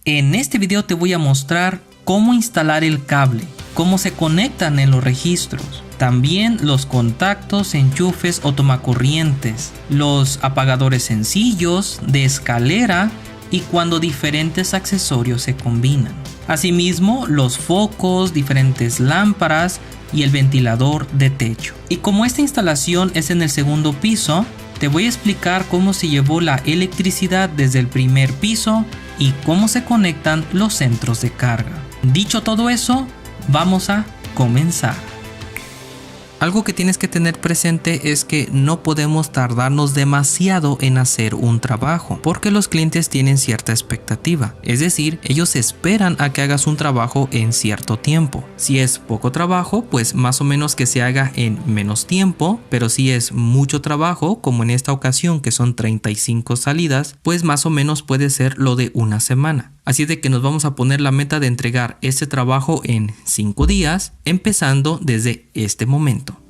En este video te voy a mostrar cómo instalar el cable, cómo se conectan en los registros, también los contactos, enchufes o tomacorrientes, los apagadores sencillos, de escalera y cuando diferentes accesorios se combinan. Asimismo, los focos, diferentes lámparas y el ventilador de techo. Y como esta instalación es en el segundo piso, te voy a explicar cómo se llevó la electricidad desde el primer piso y cómo se conectan los centros de carga. Dicho todo eso, vamos a comenzar. Algo que tienes que tener presente es que no podemos tardarnos demasiado en hacer un trabajo porque los clientes tienen cierta expectativa, es decir, ellos esperan a que hagas un trabajo en cierto tiempo. Si es poco trabajo, pues más o menos que se haga en menos tiempo, pero si es mucho trabajo, como en esta ocasión que son 35 salidas, pues más o menos puede ser lo de una semana. Así de que nos vamos a poner la meta de entregar este trabajo en 5 días, empezando desde este momento.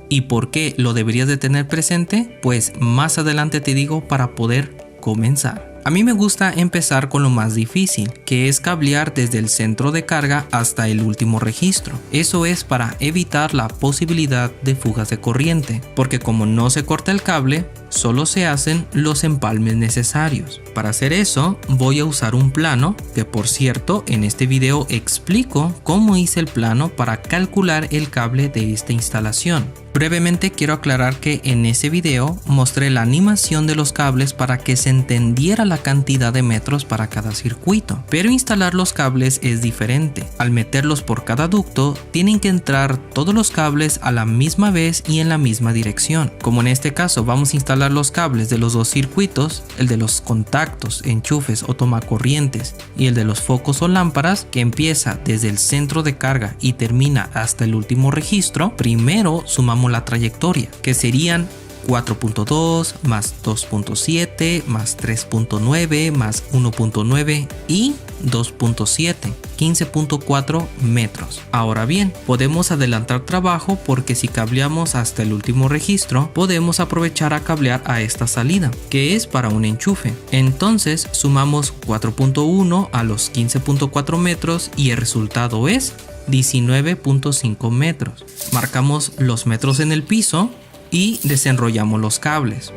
¿Y por qué lo deberías de tener presente? Pues más adelante te digo para poder comenzar. A mí me gusta empezar con lo más difícil, que es cablear desde el centro de carga hasta el último registro. Eso es para evitar la posibilidad de fugas de corriente, porque como no se corta el cable, solo se hacen los empalmes necesarios. Para hacer eso, voy a usar un plano, que por cierto, en este video explico cómo hice el plano para calcular el cable de esta instalación. Brevemente quiero aclarar que en ese video mostré la animación de los cables para que se entendiera la cantidad de metros para cada circuito, pero instalar los cables es diferente. Al meterlos por cada ducto, tienen que entrar todos los cables a la misma vez y en la misma dirección. Como en este caso vamos a instalar los cables de los dos circuitos, el de los contactos, enchufes o tomacorrientes y el de los focos o lámparas, que empieza desde el centro de carga y termina hasta el último registro, primero sumamos la trayectoria, que serían 4.2 más 2.7 más 3.9 más 1.9 y 2.7, 15.4 metros. Ahora bien, podemos adelantar trabajo porque si cableamos hasta el último registro, podemos aprovechar a cablear a esta salida, que es para un enchufe. Entonces sumamos 4.1 a los 15.4 metros y el resultado es 19.5 metros. Marcamos los metros en el piso y desenrollamos los cables.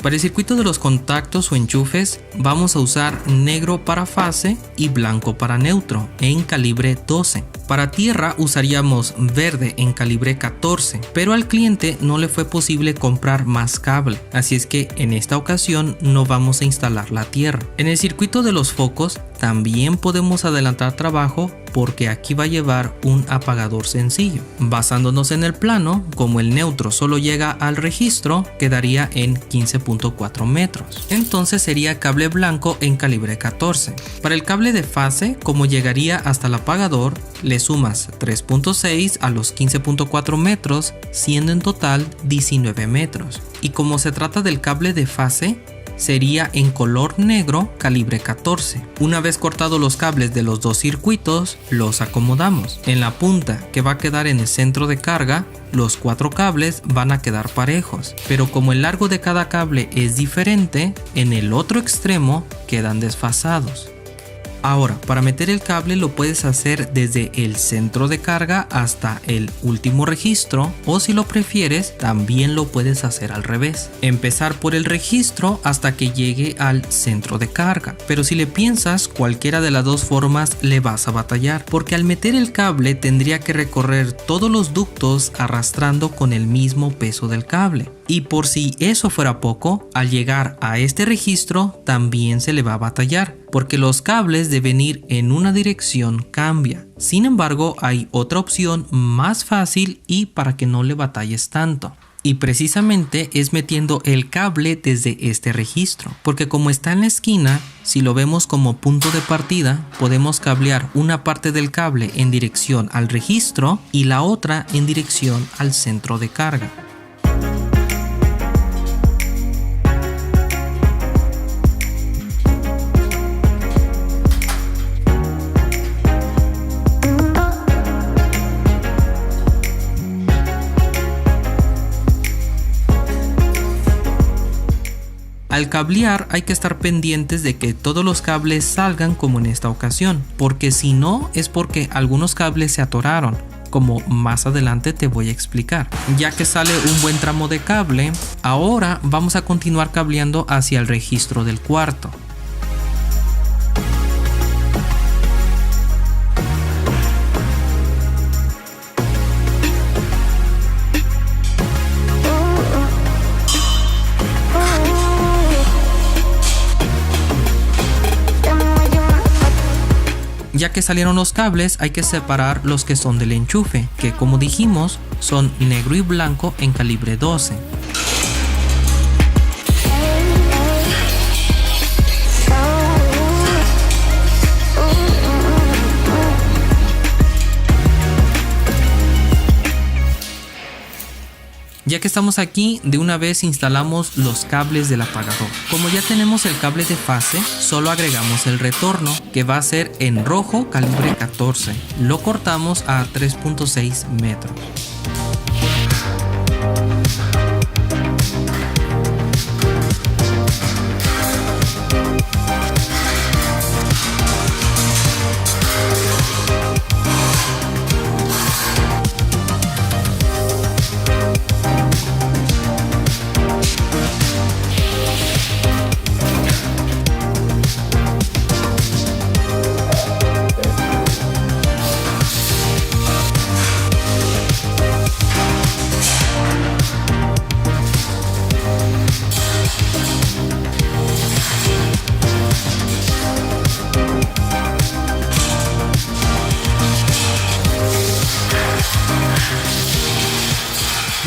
Para el circuito de los contactos o enchufes vamos a usar negro para fase y blanco para neutro en calibre 12. Para tierra usaríamos verde en calibre 14, pero al cliente no le fue posible comprar más cable, así es que en esta ocasión no vamos a instalar la tierra. En el circuito de los focos también podemos adelantar trabajo porque aquí va a llevar un apagador sencillo. Basándonos en el plano, como el neutro solo llega al registro, quedaría en 15.4 metros. Entonces sería cable blanco en calibre 14. Para el cable de fase, como llegaría hasta el apagador, le sumas 3.6 a los 15.4 metros, siendo en total 19 metros. Y como se trata del cable de fase, sería en color negro calibre 14. Una vez cortados los cables de los dos circuitos, los acomodamos. En la punta que va a quedar en el centro de carga, los 4 cables van a quedar parejos, pero como el largo de cada cable es diferente, en el otro extremo quedan desfasados. Ahora, para meter el cable lo puedes hacer desde el centro de carga hasta el último registro, o si lo prefieres también lo puedes hacer al revés, empezar por el registro hasta que llegue al centro de carga. Pero si le piensas, cualquiera de las dos formas le vas a batallar, porque al meter el cable tendría que recorrer todos los ductos arrastrando con el mismo peso del cable. Y por si eso fuera poco, al llegar a este registro también se le va a batallar, porque los cables deben ir en una dirección cambia. Sin embargo, hay otra opción más fácil y para que no le batalles tanto. Y precisamente es metiendo el cable desde este registro, porque como está en la esquina, si lo vemos como punto de partida, podemos cablear una parte del cable en dirección al registro y la otra en dirección al centro de carga. Al Al cablear hay que estar pendientes de que todos los cables salgan como en esta ocasión, porque si no es porque algunos cables se atoraron, como más adelante te voy a explicar. Ya que sale un buen tramo de cable, ahora vamos a continuar cableando hacia el registro del cuarto. Ya que salieron los cables, hay que separar los que son del enchufe, que como dijimos, son negro y blanco en calibre 12. Ya que estamos aquí, de una vez instalamos los cables del apagador. Como ya tenemos el cable de fase, solo agregamos el retorno, que va a ser en rojo calibre 14. Lo cortamos a 3.6 metros.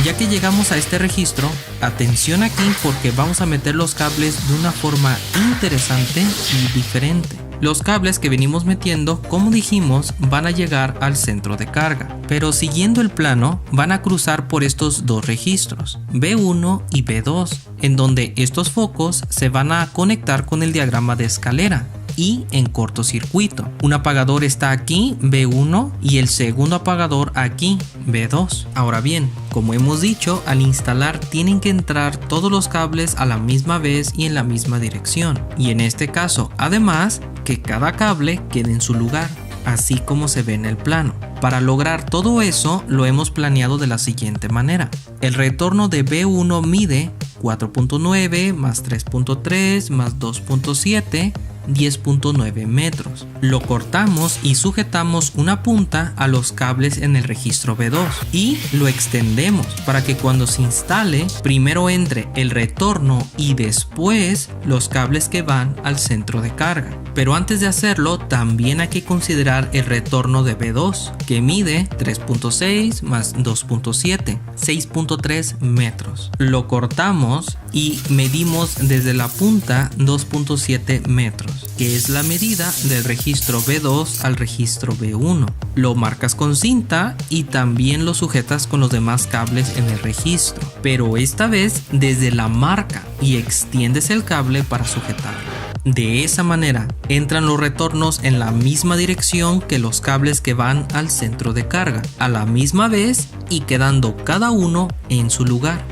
Ya que llegamos a este registro, atención aquí porque vamos a meter los cables de una forma interesante y diferente. Los cables que venimos metiendo, como dijimos, van a llegar al centro de carga, pero siguiendo el plano van a cruzar por estos dos registros, B1 y B2, en donde estos focos se van a conectar con el diagrama de escalera y en cortocircuito. Un apagador está aquí, B1, y el segundo apagador aquí, B2. Ahora bien, como hemos dicho, al instalar tienen que entrar todos los cables a la misma vez y en la misma dirección. Y en este caso, además, que cada cable quede en su lugar, así como se ve en el plano. Para lograr todo eso, lo hemos planeado de la siguiente manera. El retorno de B1 mide 4.9 más 3.3 más 2.7, 10.9 metros. Lo cortamos y sujetamos una punta a los cables en el registro B2 y lo extendemos para que cuando se instale primero entre el retorno y después los cables que van al centro de carga. Pero antes de hacerlo también hay que considerar el retorno de B2, que mide 3.6 más 2.7, 6.3 metros. Lo cortamos y medimos desde la punta 2.7 metros, que es la medida del registro B2 al registro B1. Lo marcas con cinta y también lo sujetas con los demás cables en el registro, pero esta vez desde la marca, y extiendes el cable para sujetarlo. De esa manera entran los retornos en la misma dirección que los cables que van al centro de carga, a la misma vez y quedando cada uno en su lugar.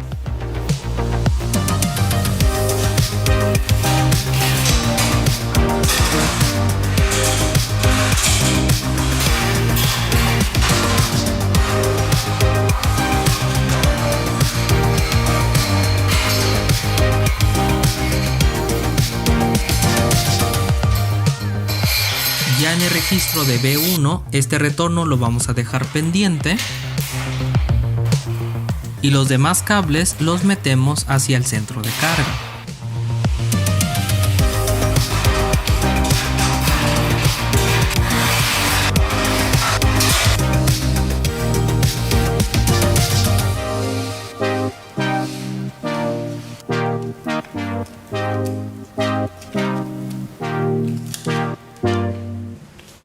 Ya en el registro de B1, este retorno lo vamos a dejar pendiente y los demás cables los metemos hacia el centro de carga.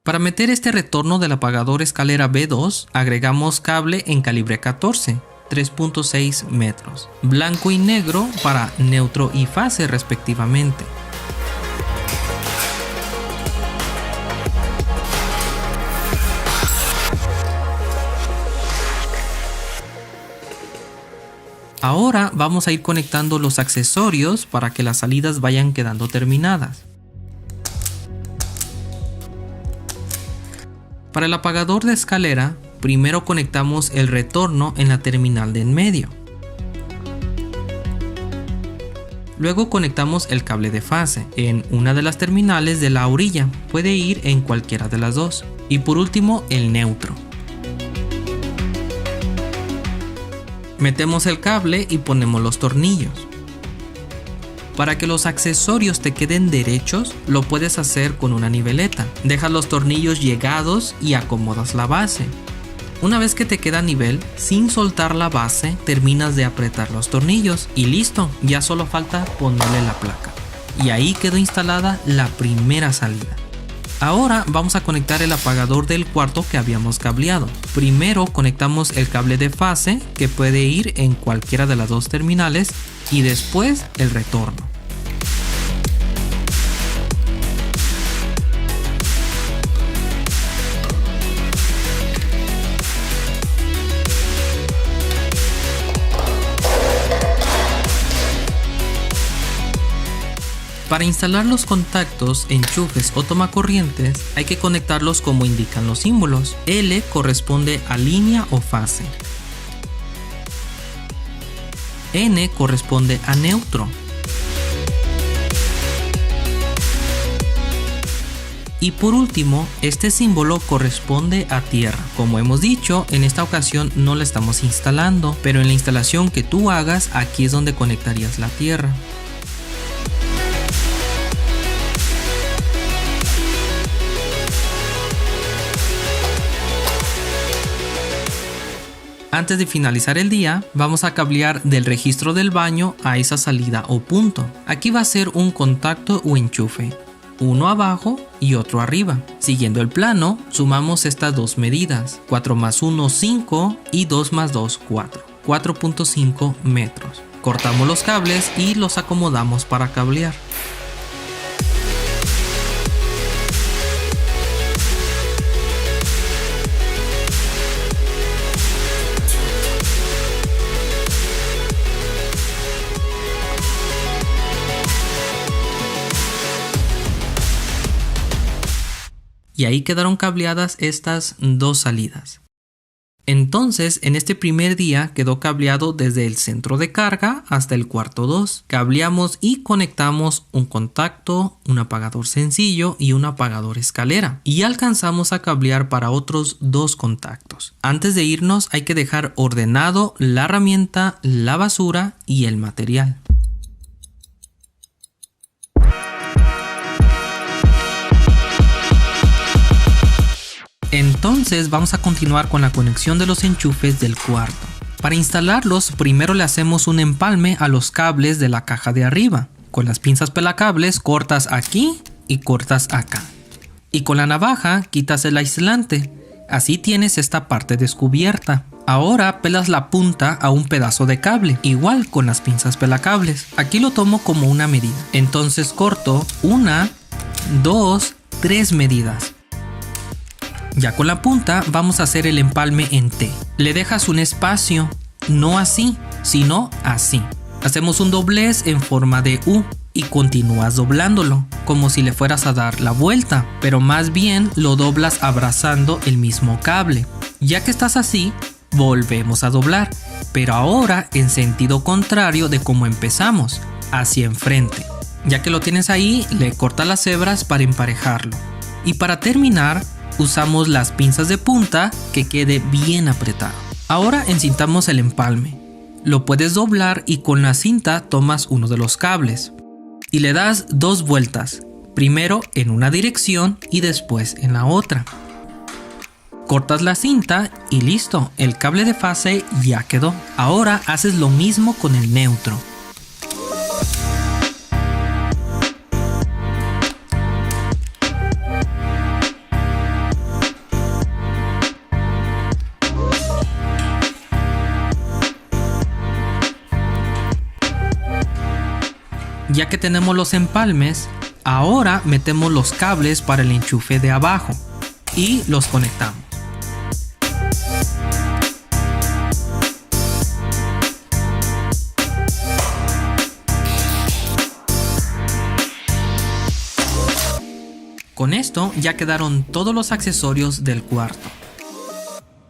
Para meter este retorno del apagador escalera B2, agregamos cable en calibre 14, 3.6 metros, blanco y negro para neutro y fase respectivamente. Ahora vamos a ir conectando los accesorios para que las salidas vayan quedando terminadas. Para el apagador de escalera, primero conectamos el retorno en la terminal de en medio. Luego conectamos el cable de fase en una de las terminales de la orilla, puede ir en cualquiera de las dos. Y por último, el neutro. Metemos el cable y ponemos los tornillos. Para que los accesorios te queden derechos, lo puedes hacer con una niveleta. Dejas los tornillos llegados y acomodas la base. Una vez que te queda a nivel, sin soltar la base, terminas de apretar los tornillos y listo, ya solo falta ponerle la placa. Y ahí quedó instalada la primera salida. Ahora vamos a conectar el apagador del cuarto que habíamos cableado. Primero conectamos el cable de fase, que puede ir en cualquiera de las dos terminales, y después el retorno. Para instalar los contactos, enchufes o tomacorrientes hay que conectarlos como indican los símbolos. L corresponde a línea o fase. N corresponde a neutro. Y por último, este símbolo corresponde a tierra. Como hemos dicho, en esta ocasión no la estamos instalando, pero en la instalación que tú hagas, aquí es donde conectarías la tierra. Antes de finalizar el día, vamos a cablear del registro del baño a esa salida o punto. Aquí va a ser un contacto o enchufe, uno abajo y otro arriba. Siguiendo el plano, sumamos estas dos medidas, 4 más 1, 5 y 2 más 2, 4. 4.5 metros. Cortamos los cables y los acomodamos para cablear. Y ahí quedaron cableadas estas dos salidas. Entonces, en este primer día quedó cableado desde el centro de carga hasta el cuarto 2. Cableamos y conectamos un contacto, un apagador sencillo y un apagador escalera. Y alcanzamos a cablear para otros dos contactos. Antes de irnos hay que dejar ordenado la herramienta, la basura y el material. Entonces vamos a continuar con la conexión de los enchufes del cuarto. Para instalarlos, primero le hacemos un empalme a los cables de la caja de arriba. Con las pinzas pelacables cortas aquí y cortas acá. Y con la navaja quitas el aislante. Así tienes esta parte descubierta. Ahora pelas la punta a un pedazo de cable, igual con las pinzas pelacables. Aquí lo tomo como una medida. Entonces corto 1, 2, 3 medidas. Ya con la punta vamos a hacer el empalme en T. Le dejas un espacio, no así, sino así. Hacemos un doblez en forma de U y continúas doblándolo, como si le fueras a dar la vuelta, pero más bien lo doblas abrazando el mismo cable. Ya que estás así, volvemos a doblar, pero ahora en sentido contrario de como empezamos, hacia enfrente. Ya que lo tienes ahí, le cortas las hebras para emparejarlo. Y para terminar, usamos las pinzas de punta que quede bien apretado. Ahora encintamos el empalme. Lo puedes doblar y con la cinta tomas uno de los cables y le das 2 vueltas, primero en una dirección y después en la otra. Cortas la cinta y listo, el cable de fase ya quedó. Ahora haces lo mismo con el neutro. Ya que tenemos los empalmes, ahora metemos los cables para el enchufe de abajo y los conectamos. Con esto ya quedaron todos los accesorios del cuarto.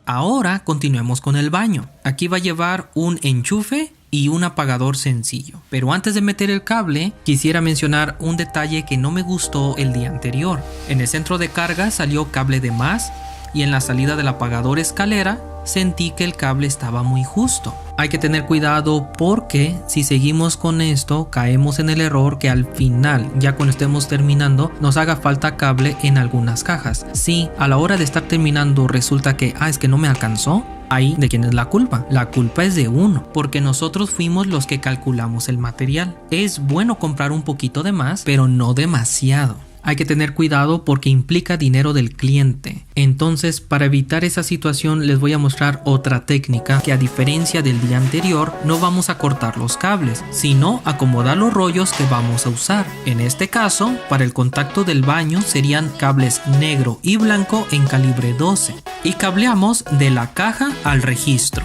Ahora continuemos con el baño. Aquí va a llevar un enchufe y un apagador sencillo. Pero antes de meter el cable, quisiera mencionar un detalle que no me gustó el día anterior. En el centro de carga salió cable de más y en la salida del apagador escalera sentí que el cable estaba muy justo. Hay que tener cuidado porque si seguimos con esto caemos en el error que al final, ya cuando estemos terminando, nos haga falta cable en algunas cajas. Si a la hora de estar terminando resulta que es que no me alcanzó, ahí ¿de quién es la culpa? La culpa es de uno, porque nosotros fuimos los que calculamos el material. Es bueno comprar un poquito de más, pero no demasiado. Hay que tener cuidado porque implica dinero del cliente. Entonces, para evitar esa situación, les voy a mostrar otra técnica que, a diferencia del día anterior, no vamos a cortar los cables, sino acomodar los rollos que vamos a usar. En este caso, para el contacto del baño serían cables negro y blanco en calibre 12 y cableamos de la caja al registro.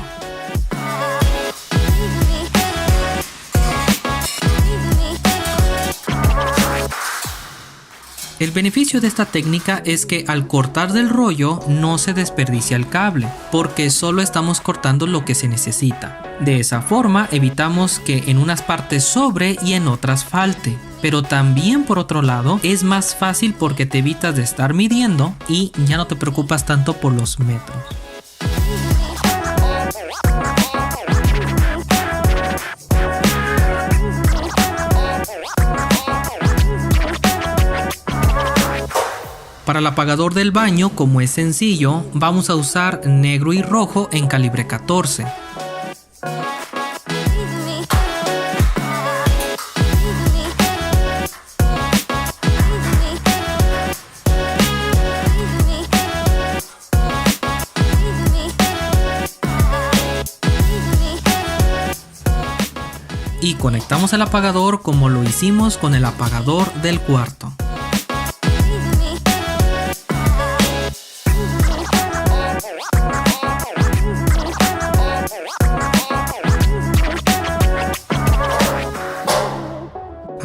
El beneficio de esta técnica es que al cortar del rollo no se desperdicia el cable, porque solo estamos cortando lo que se necesita. De esa forma evitamos que en unas partes sobre y en otras falte. Pero también por otro lado es más fácil porque te evitas de estar midiendo y ya no te preocupas tanto por los metros. Para el apagador del baño, como es sencillo, vamos a usar negro y rojo en calibre 14. Y conectamos el apagador como lo hicimos con el apagador del cuarto.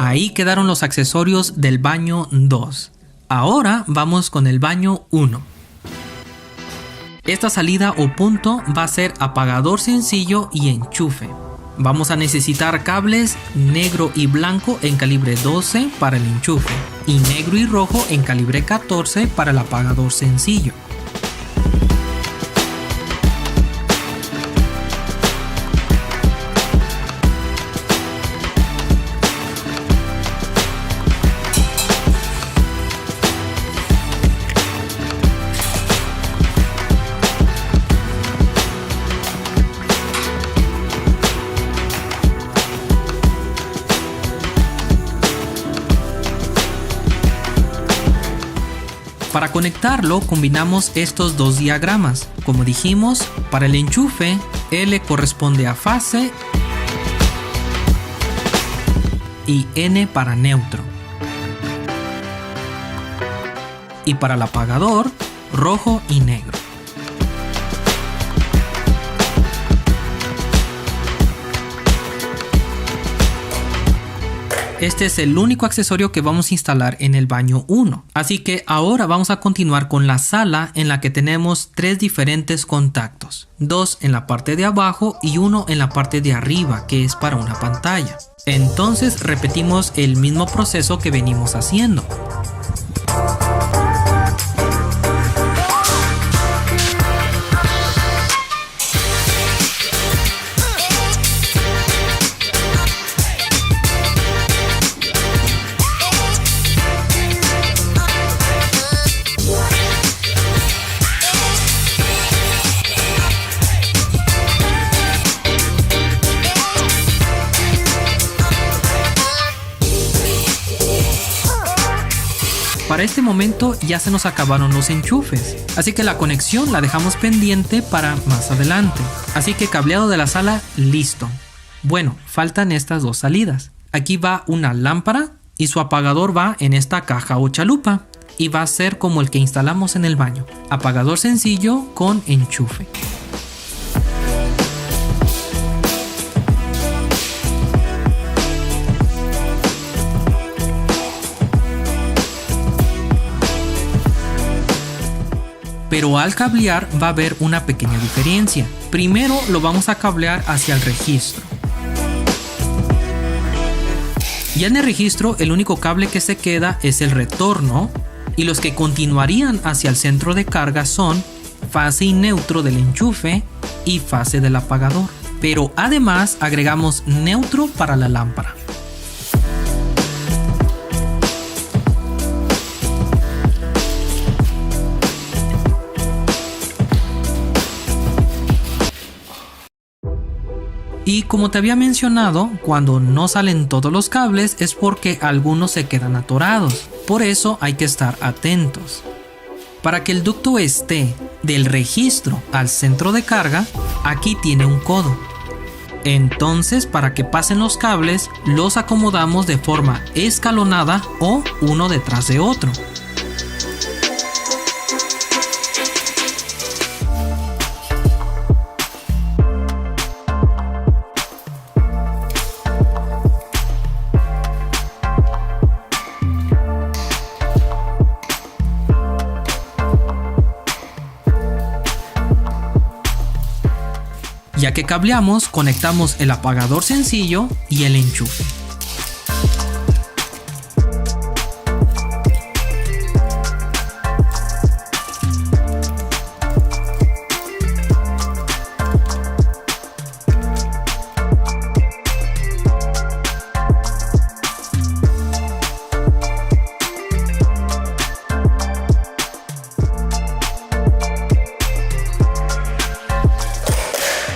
Ahí quedaron los accesorios del baño 2. Ahora vamos con el baño 1. Esta salida o punto va a ser apagador sencillo y enchufe. Vamos a necesitar cables negro y blanco en calibre 12 para el enchufe y negro y rojo en calibre 14 para el apagador sencillo. Para conectarlo combinamos estos dos diagramas. Como dijimos, para el enchufe L corresponde a fase y N para neutro. Y para el apagador, rojo y negro. Este es el único accesorio que vamos a instalar en el baño 1. Así que ahora vamos a continuar con la sala en la que tenemos 3 diferentes contactos. 2 en la parte de abajo y 1 en la parte de arriba, que es para una pantalla. Entonces repetimos el mismo proceso que venimos haciendo. Para este momento ya se nos acabaron los enchufes, así que la conexión la dejamos pendiente para más adelante. Así que cableado de la sala listo. Bueno, faltan estas dos salidas. Aquí va una lámpara y su apagador va en esta caja o chalupa y va a ser como el que instalamos en el baño. Apagador sencillo con enchufe. Pero al cablear va a haber una pequeña diferencia. Primero lo vamos a cablear hacia el registro. Ya en el registro el único cable que se queda es el retorno, y los que continuarían hacia el centro de carga son fase y neutro del enchufe y fase del apagador. Pero además agregamos neutro para la lámpara. Y como te había mencionado, cuando no salen todos los cables es porque algunos se quedan atorados. Por eso hay que estar atentos. Para que el ducto esté del registro al centro de carga, aquí tiene un codo. Entonces, para que pasen los cables, los acomodamos de forma escalonada o uno detrás de otro. Ya que cableamos, conectamos el apagador sencillo y el enchufe.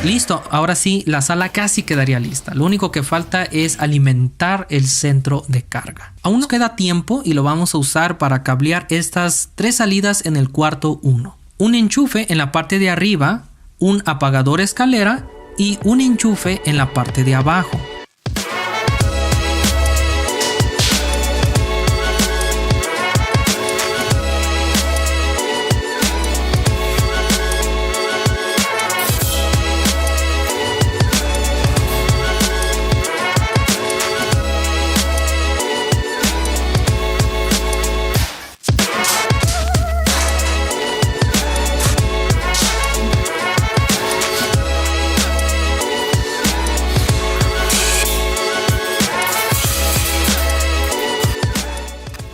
Listo, ahora sí, la sala casi quedaría lista. Lo único que falta es alimentar el centro de carga. Aún nos queda tiempo y lo vamos a usar para cablear estas 3 salidas en el cuarto 1. Un enchufe en la parte de arriba, un apagador escalera y un enchufe en la parte de abajo.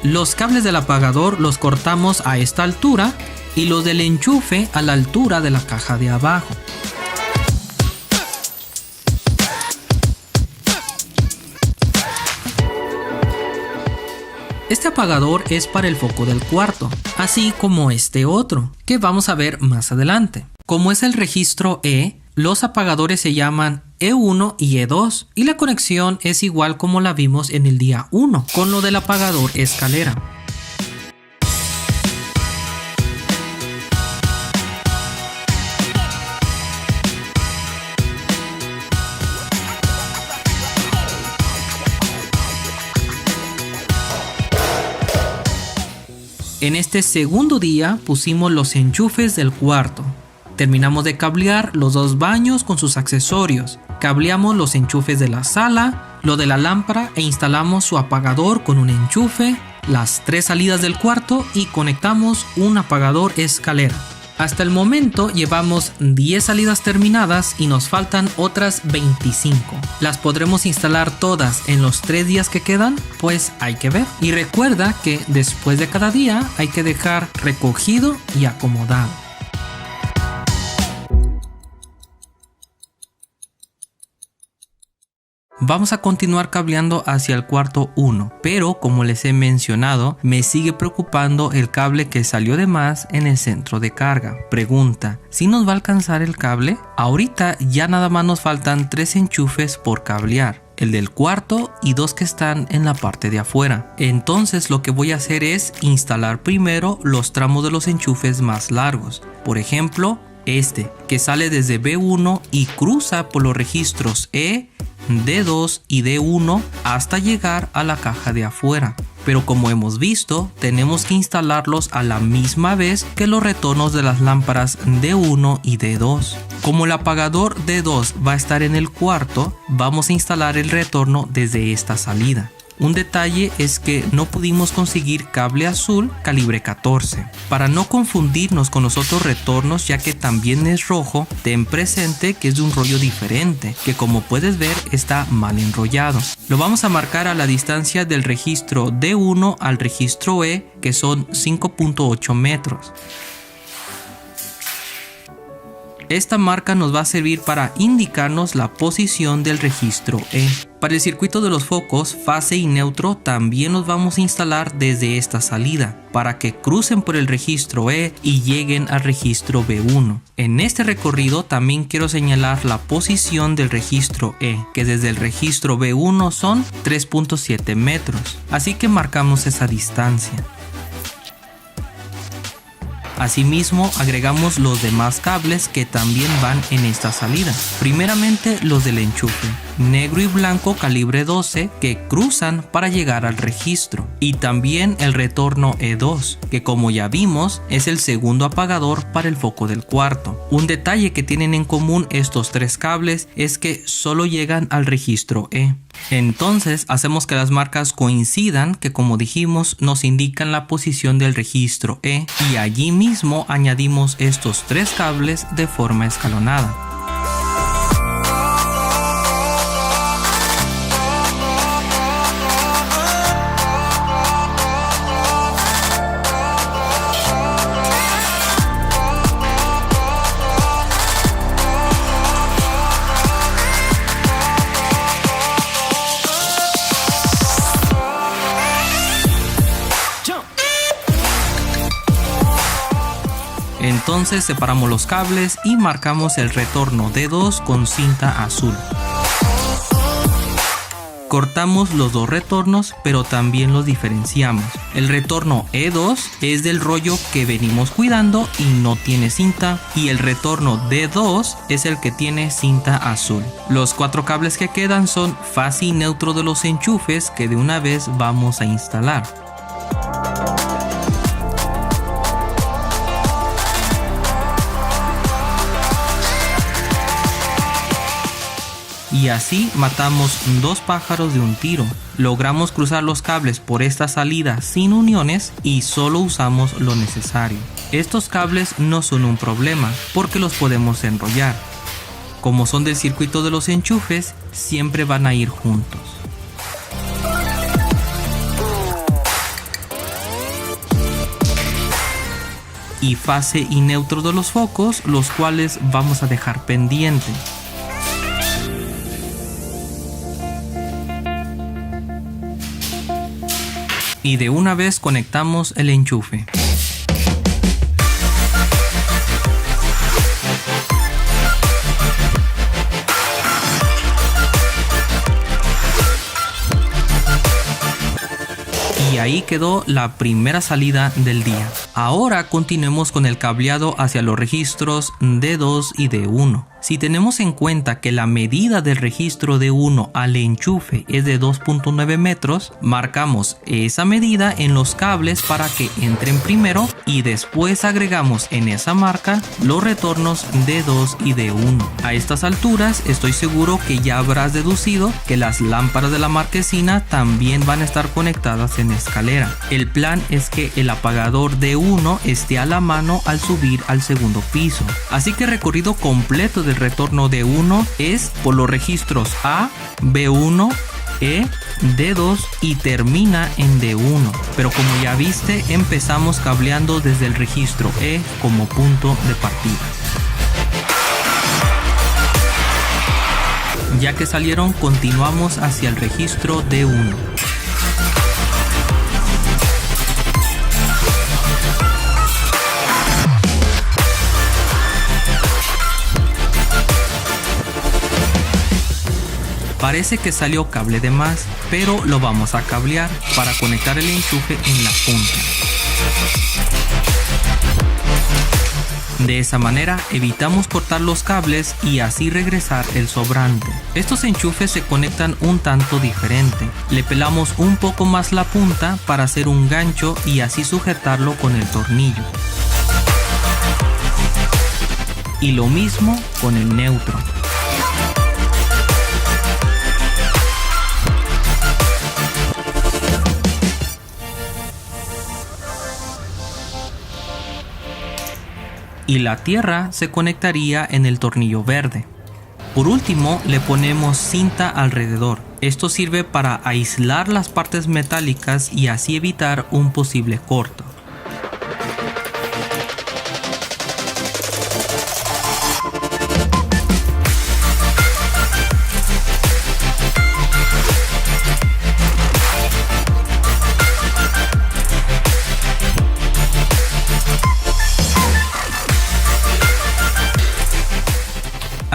Los cables del apagador los cortamos a esta altura y los del enchufe a la altura de la caja de abajo. Este apagador es para el foco del cuarto, así como este otro, que vamos a ver más adelante. Como es el registro E, los apagadores se llaman E1 y E2 y la conexión es igual como la vimos en el día 1 con lo del apagador escalera. En este segundo día pusimos los enchufes del cuarto. Terminamos de cablear los 2 baños con sus accesorios. Cableamos los enchufes de la sala, lo de la lámpara e instalamos su apagador con un enchufe, las 3 salidas del cuarto y conectamos un apagador escalera. Hasta el momento llevamos 10 salidas terminadas y nos faltan otras 25. ¿Las podremos instalar todas en los 3 días que quedan? Pues hay que ver. Y recuerda que después de cada día hay que dejar recogido y acomodado. Vamos a continuar cableando hacia el cuarto 1, pero como les he mencionado, me sigue preocupando el cable que salió de más en el centro de carga. Pregunta, ¿sí nos va a alcanzar el cable? Ahorita ya nada más nos faltan 3 enchufes por cablear, el del cuarto y 2 que están en la parte de afuera. Entonces lo que voy a hacer es instalar primero los tramos de los enchufes más largos. Por ejemplo, este que sale desde B1 y cruza por los registros E, D2 y D1 hasta llegar a la caja de afuera. Pero como hemos visto, tenemos que instalarlos a la misma vez que los retornos de las lámparas D1 y D2. Como el apagador D2 va a estar en el cuarto, vamos a instalar el retorno desde esta salida. Un detalle es que no pudimos conseguir cable azul calibre 14. Para no confundirnos con los otros retornos, ya que también es rojo, ten presente que es de un rollo diferente, que como puedes ver está mal enrollado. Lo vamos a marcar a la distancia del registro D1 al registro E, que son 5.8 metros. Esta marca nos va a servir para indicarnos la posición del registro E. Para el circuito de los focos, fase y neutro también los vamos a instalar desde esta salida, para que crucen por el registro E y lleguen al registro B1. En este recorrido también quiero señalar la posición del registro E, que desde el registro B1 son 3.7 metros, así que marcamos esa distancia. Asimismo, agregamos los demás cables que también van en esta salida. Primeramente los del enchufe, negro y blanco calibre 12, que cruzan para llegar al registro. Y también el retorno E2, que como ya vimos es el segundo apagador para el foco del cuarto. Un detalle que tienen en común estos tres cables es que solo llegan al registro E. Entonces hacemos que las marcas coincidan, que como dijimos nos indican la posición del registro E, y allí mismo añadimos estos tres cables de forma escalonada. Entonces separamos los cables y marcamos el retorno D2 con cinta azul. Cortamos los dos retornos, pero también los diferenciamos. El retorno E2 es del rollo que venimos cuidando y no tiene cinta, y el retorno D2 es el que tiene cinta azul. Los cuatro cables que quedan son fase y neutro de los enchufes, que de una vez vamos a instalar. Y así matamos dos pájaros de un tiro. Logramos cruzar los cables por esta salida sin uniones y solo usamos lo necesario. Estos cables no son un problema porque los podemos enrollar. Como son del circuito de los enchufes, siempre van a ir juntos. Y fase y neutro de los focos, los cuales vamos a dejar pendiente. Y de una vez conectamos el enchufe. Y ahí quedó la primera salida del día. Ahora continuemos con el cableado hacia los registros D2 y D1. Si tenemos en cuenta que la medida del registro D1 al enchufe es de 2.9 metros, marcamos esa medida en los cables para que entren primero y después agregamos en esa marca los retornos D2 y D1. A estas alturas estoy seguro que ya habrás deducido que las lámparas de la marquesina también van a estar conectadas en escalera. El plan es que el apagador D1 esté a la mano al subir al segundo piso. Así que el recorrido completo del retorno D1 es por los registros A, B1, E, D2 y termina en D1. Pero como ya viste, empezamos cableando desde el registro E como punto de partida. Ya que salieron, continuamos hacia el registro D1. Parece que salió cable de más, pero lo vamos a cablear para conectar el enchufe en la punta. De esa manera evitamos cortar los cables y así regresar el sobrante. Estos enchufes se conectan un tanto diferente. Le pelamos un poco más la punta para hacer un gancho y así sujetarlo con el tornillo. Y lo mismo con el neutro. y la tierra se conectaría en el tornillo verde. Por último, le ponemos cinta alrededor. Esto sirve para aislar las partes metálicas y así evitar un posible corto.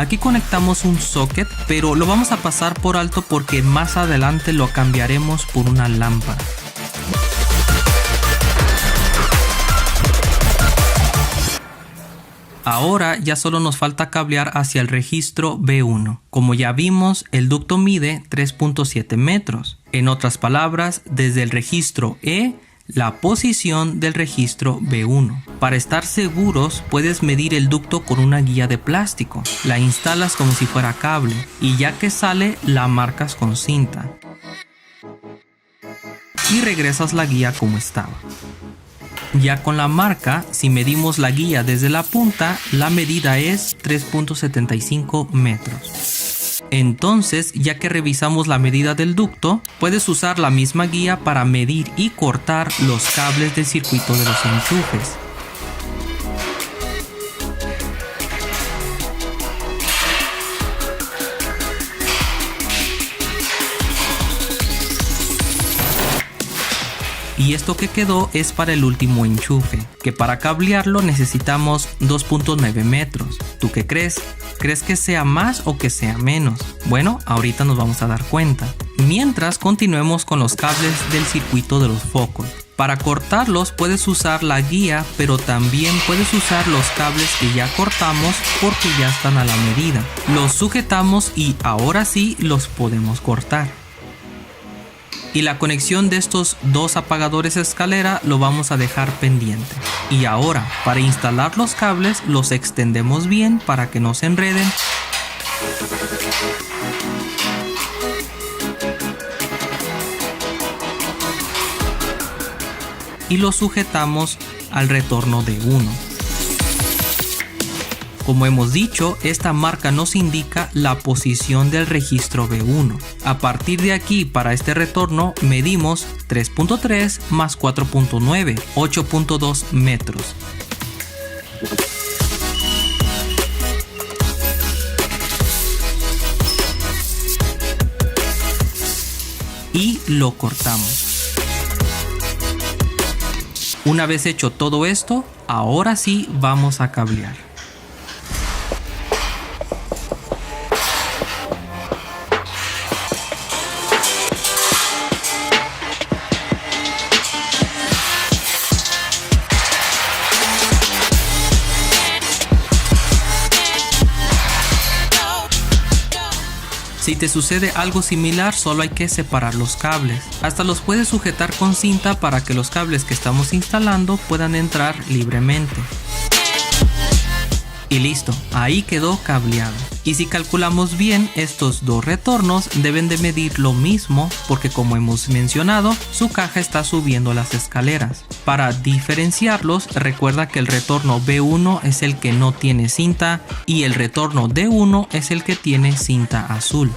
Aquí conectamos un socket, pero lo vamos a pasar por alto porque más adelante lo cambiaremos por una lámpara. Ahora ya solo nos falta cablear hacia el registro B1. Como ya vimos, el ducto mide 3.7 metros. En otras palabras, desde el registro E, la posición del registro B1. Para estar seguros, puedes medir el ducto con una guía de plástico. La instalas como si fuera cable y ya que sale, la marcas con cinta. Y regresas la guía como estaba. Ya con la marca, si medimos la guía desde la punta, la medida es 3.75 metros. Entonces, ya que revisamos la medida del ducto, puedes usar la misma guía para medir y cortar los cables del circuito de los enchufes. Y esto que quedó es para el último enchufe, que para cablearlo necesitamos 2.9 metros. ¿Tú qué crees? ¿Crees que sea más o que sea menos? Bueno, ahorita nos vamos a dar cuenta. Mientras continuemos con los cables del circuito de los focos. Para cortarlos puedes usar la guía, pero también puedes usar los cables que ya cortamos porque ya están a la medida. Los sujetamos y ahora sí los podemos cortar. Y la conexión de estos dos apagadores escalera lo vamos a dejar pendiente. Y ahora, para instalar los cables, los extendemos bien para que no se enreden. Y los sujetamos al retorno de 1. Como hemos dicho, esta marca nos indica la posición del registro B1. A partir de aquí, para este retorno, medimos 3.3 más 4.9, 8.2 metros. Y lo cortamos. Una vez hecho todo esto, ahora sí vamos a cablear. Si te sucede algo similar, solo hay que separar los cables. Hasta los puedes sujetar con cinta para que los cables que estamos instalando puedan entrar libremente. Y listo, ahí quedó cableado. Y si calculamos bien, estos dos retornos deben de medir lo mismo porque, como hemos mencionado, su caja está subiendo las escaleras. Para diferenciarlos, recuerda que el retorno B1 es el que no tiene cinta y el retorno D1 es el que tiene cinta azul.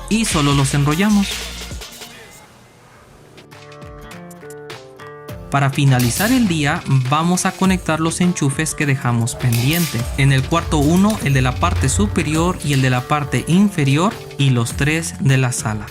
Y solo los enrollamos. Para finalizar el día, vamos a conectar los enchufes que dejamos pendiente. En el cuarto 1, el de la parte superior y el de la parte inferior, y los 3 de la sala.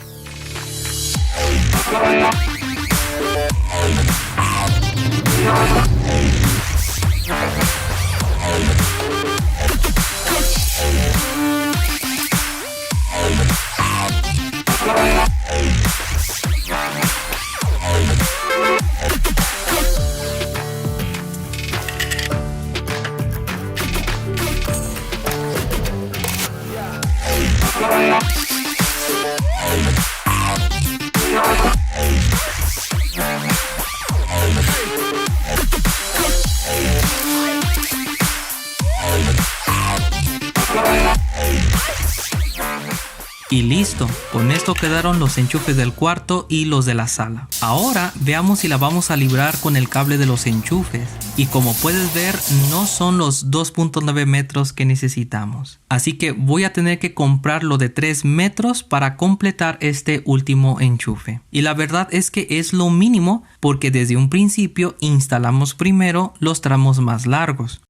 Y listo, con esto quedaron los enchufes del cuarto y los de la sala. Ahora veamos si la vamos a librar con el cable de los enchufes. Y como puedes ver, no son los 2.9 metros que necesitamos. Así que voy a tener que comprar lo de 3 metros para completar este último enchufe. Y la verdad es que es lo mínimo porque desde un principio instalamos primero los tramos más largos.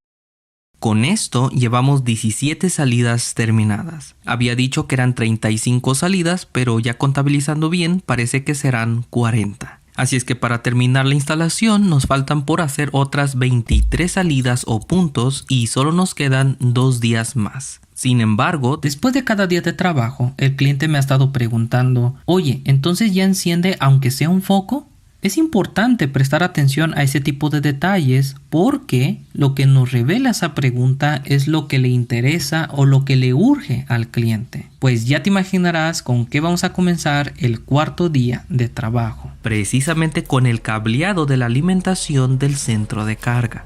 Con esto llevamos 17 salidas terminadas. Había dicho que eran 35 salidas, pero ya contabilizando bien parece que serán 40. Así es que para terminar la instalación nos faltan por hacer otras 23 salidas o puntos y solo nos quedan 2 días más. Sin embargo, después de cada día de trabajo, el cliente me ha estado preguntando, oye, ¿entonces ya enciende aunque sea un foco? Es importante prestar atención a ese tipo de detalles porque lo que nos revela esa pregunta es lo que le interesa o lo que le urge al cliente. Pues ya te imaginarás con qué vamos a comenzar el cuarto día de trabajo. Precisamente con el cableado de la alimentación del centro de carga.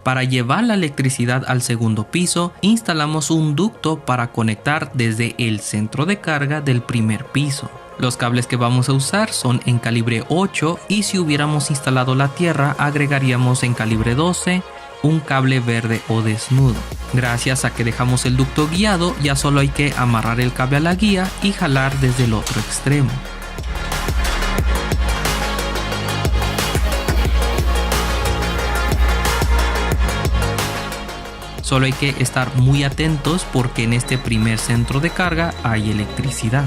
Para llevar la electricidad al segundo piso, instalamos un ducto para conectar desde el centro de carga del primer piso. Los cables que vamos a usar son en calibre 8 y si hubiéramos instalado la tierra agregaríamos en calibre 12 un cable verde o desnudo. Gracias a que dejamos el ducto guiado, ya solo hay que amarrar el cable a la guía y jalar desde el otro extremo. Solo hay que estar muy atentos porque en este primer centro de carga hay electricidad.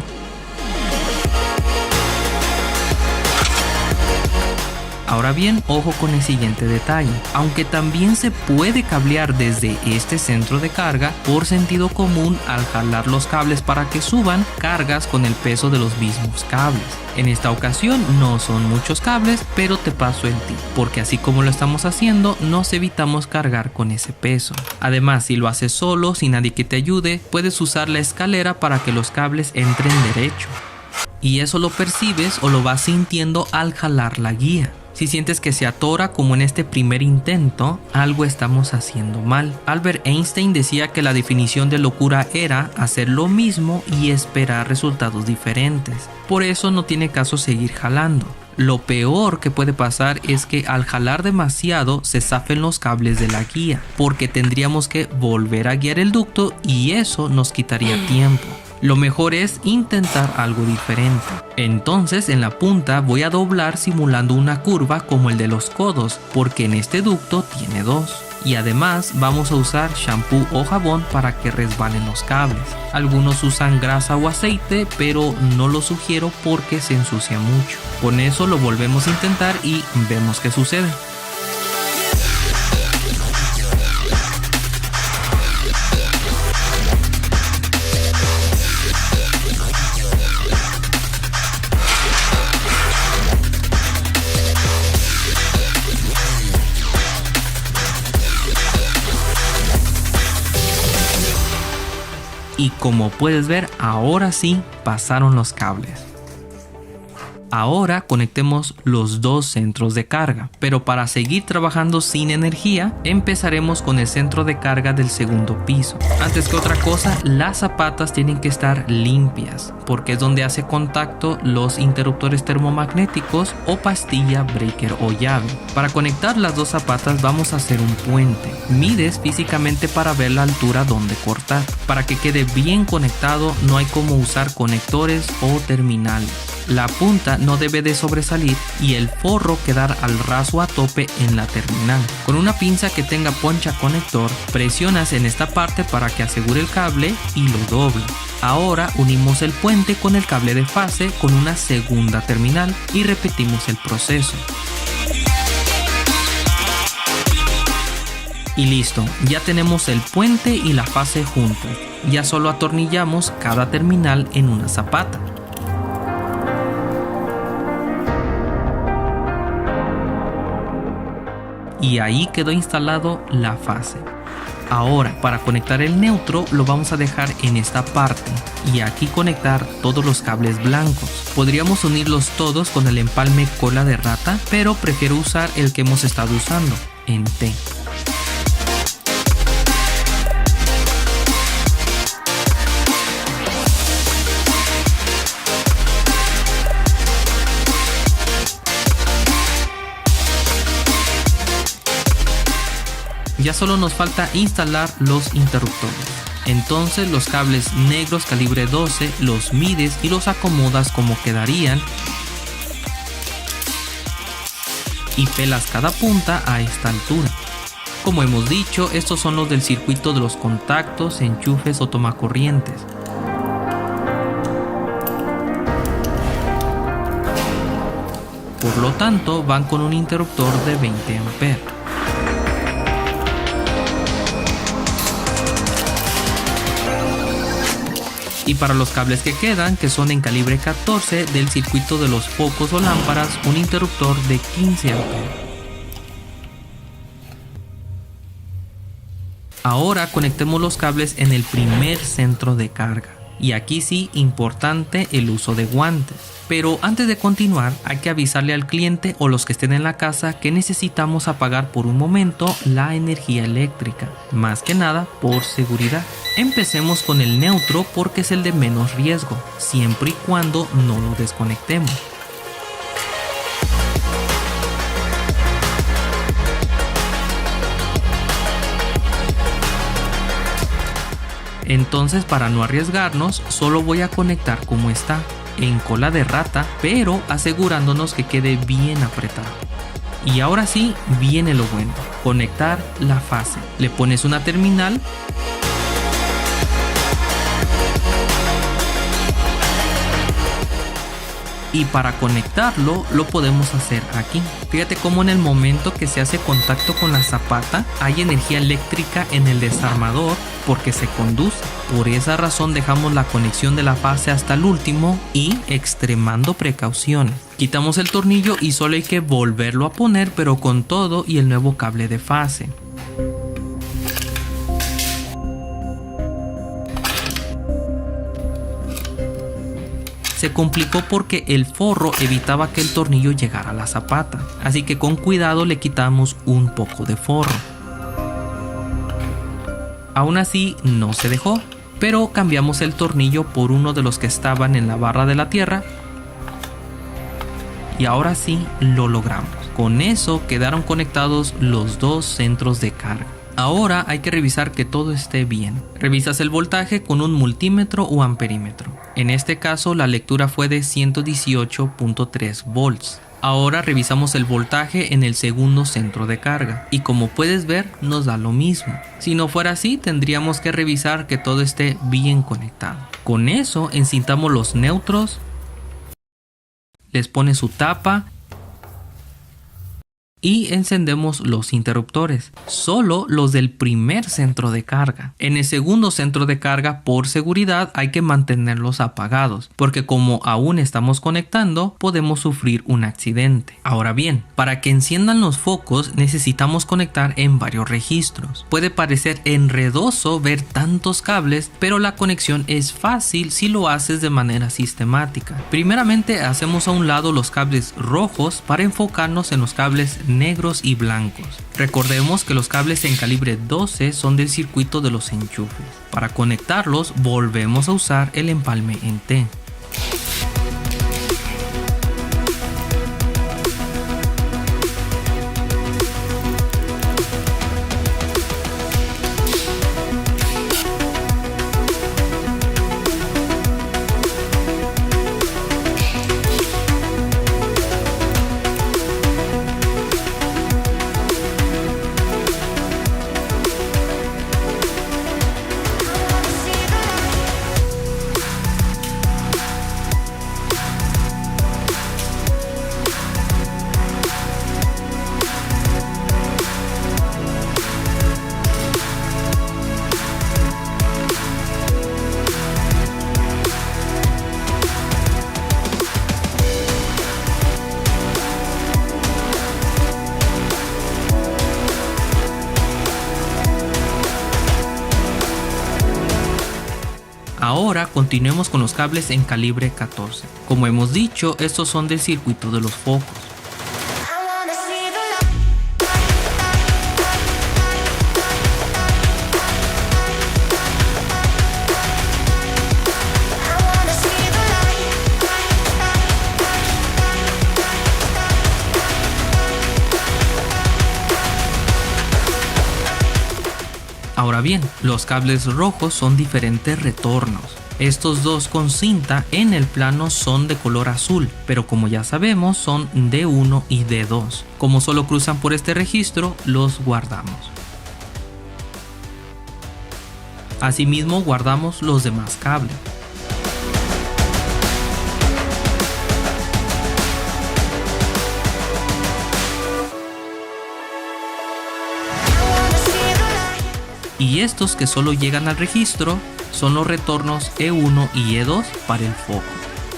Ahora bien, ojo con el siguiente detalle. Aunque también se puede cablear desde este centro de carga, por sentido común, al jalar los cables para que suban, cargas con el peso de los mismos cables. En esta ocasión no son muchos cables, pero te paso el tip, porque así como lo estamos haciendo, nos evitamos cargar con ese peso. Además, si lo haces solo, sin nadie que te ayude, puedes usar la escalera para que los cables entren derecho. Y eso lo percibes o lo vas sintiendo al jalar la guía. Si sientes que se atora como en este primer intento, algo estamos haciendo mal. Albert Einstein decía que la definición de locura era hacer lo mismo y esperar resultados diferentes. Por eso no tiene caso seguir jalando. Lo peor que puede pasar es que al jalar demasiado se zafen los cables de la guía, porque tendríamos que volver a guiar el ducto y eso nos quitaría tiempo. Lo mejor es intentar algo diferente. Entonces en la punta voy a doblar simulando una curva como el de los codos, porque en este ducto tiene 2. Y además vamos a usar shampoo o jabón para que resbalen los cables. Algunos usan grasa o aceite, pero no lo sugiero porque se ensucia mucho. Con eso lo volvemos a intentar y vemos qué sucede. Y como puedes ver, ahora sí pasaron los cables. Ahora conectemos los 2 centros de carga, pero para seguir trabajando sin energía, empezaremos con el centro de carga del segundo piso. Antes que otra cosa, las zapatas tienen que estar limpias, porque es donde hace contacto los interruptores termomagnéticos o pastilla, breaker o llave. Para conectar las 2 zapatas vamos a hacer un puente. Mides físicamente para ver la altura donde cortar. Para que quede bien conectado, no hay como usar conectores o terminales. La punta no debe de sobresalir y el forro quedar al ras o a tope en la terminal. Con una pinza que tenga poncha conector, presionas en esta parte para que asegure el cable y lo doble. Ahora unimos el puente con el cable de fase con una segunda terminal y repetimos el proceso. Y listo, ya tenemos el puente y la fase juntos. Ya solo atornillamos cada terminal en una zapata. Y ahí quedó instalado la fase. Ahora, para conectar el neutro lo vamos a dejar en esta parte y aquí conectar todos los cables blancos. Podríamos unirlos todos con el empalme cola de rata, pero prefiero usar el que hemos estado usando, en T. Ya solo nos falta instalar los interruptores. Entonces los cables negros calibre 12 los mides y los acomodas como quedarían y pelas cada punta a esta altura. Como hemos dicho, estos son los del circuito de los contactos, enchufes o tomacorrientes. Por lo tanto, van con un interruptor de 20 amperes. Y para los cables que quedan, que son en calibre 14 del circuito de los focos o lámparas, un interruptor de 15 amperes. Ahora conectemos los cables en el primer centro de carga. Y aquí sí, importante el uso de guantes. Pero antes de continuar, hay que avisarle al cliente o los que estén en la casa que necesitamos apagar por un momento la energía eléctrica. Más que nada por seguridad. Empecemos con el neutro porque es el de menos riesgo, siempre y cuando no lo desconectemos. Entonces, para no arriesgarnos, solo voy a conectar como está, en cola de rata, pero asegurándonos que quede bien apretado. Y ahora sí, viene lo bueno, conectar la fase. Le pones una terminal y para conectarlo lo podemos hacer aquí. Fíjate cómo en el momento que se hace contacto con la zapata hay energía eléctrica en el desarmador porque se conduce. Por esa razón dejamos la conexión de la fase hasta el último y extremando precauciones. Quitamos el tornillo y solo hay que volverlo a poner, pero con todo y el nuevo cable de fase. Se complicó porque el forro evitaba que el tornillo llegara a la zapata, así que con cuidado le quitamos un poco de forro. Aún así no se dejó, pero cambiamos el tornillo por uno de los que estaban en la barra de la tierra y ahora sí lo logramos. Con eso quedaron conectados los dos centros de carga. Ahora hay que revisar que todo esté bien. Revisas el voltaje con un multímetro o amperímetro. En este caso la lectura fue de 118.3 volts. Ahora revisamos el voltaje en el segundo centro de carga y como puedes ver nos da lo mismo. Si no fuera así tendríamos que revisar que todo esté bien conectado. Con eso encintamos los neutros, les pone su tapa y encendemos los interruptores, solo los del primer centro de carga. En el segundo centro de carga, por seguridad, hay que mantenerlos apagados, porque como aún estamos conectando, podemos sufrir un accidente. Ahora bien, para que enciendan los focos necesitamos conectar en varios registros. Puede parecer enredoso ver tantos cables, pero la conexión es fácil si lo haces de manera sistemática. Primeramente hacemos a un lado los cables rojos para enfocarnos en los cables negros y blancos. Recordemos que los cables en calibre 12 son del circuito de los enchufes. Para conectarlos volvemos a usar el empalme en T. Ahora continuemos con los cables en calibre 14. Como hemos dicho, estos son del circuito de los focos. Ahora bien, los cables rojos son diferentes retornos. Estos dos con cinta en el plano son de color azul, pero como ya sabemos son D1 y D2. Como solo cruzan por este registro, los guardamos. Asimismo guardamos los demás cables. Y estos que solo llegan al registro son los retornos E1 y E2 para el foco.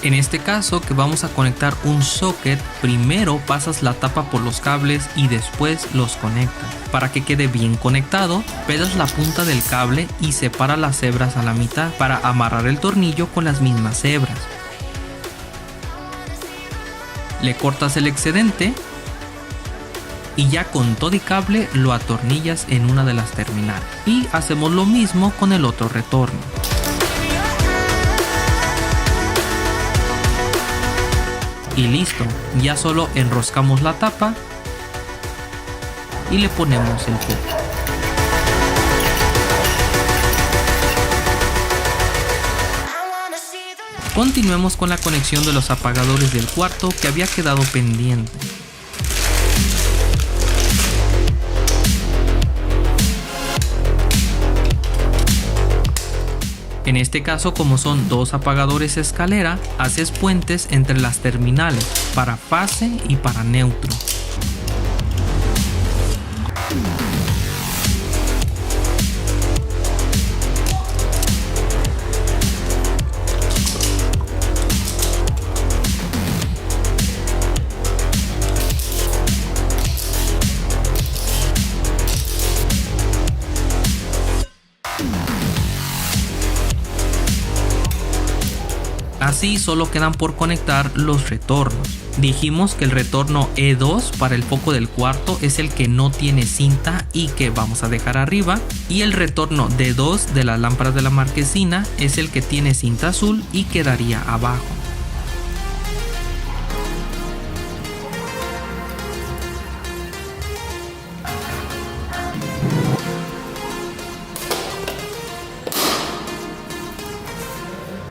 En este caso que vamos a conectar un socket, primero pasas la tapa por los cables y después los conectas. Para que quede bien conectado, pelas la punta del cable y separa las hebras a la mitad para amarrar el tornillo con las mismas hebras. Le cortas el excedente y ya con todo y cable lo atornillas en una de las terminales. Y hacemos lo mismo con el otro retorno. Y listo, ya solo enroscamos la tapa y le ponemos el foco. Continuemos con la conexión de los apagadores del cuarto que había quedado pendiente. En este caso, como son dos apagadores escalera, haces puentes entre las terminales para fase y para neutro. Así solo quedan por conectar los retornos. Dijimos que el retorno E2 para el foco del cuarto es el que no tiene cinta y que vamos a dejar arriba, y el retorno D2 de las lámparas de la marquesina es el que tiene cinta azul y quedaría abajo.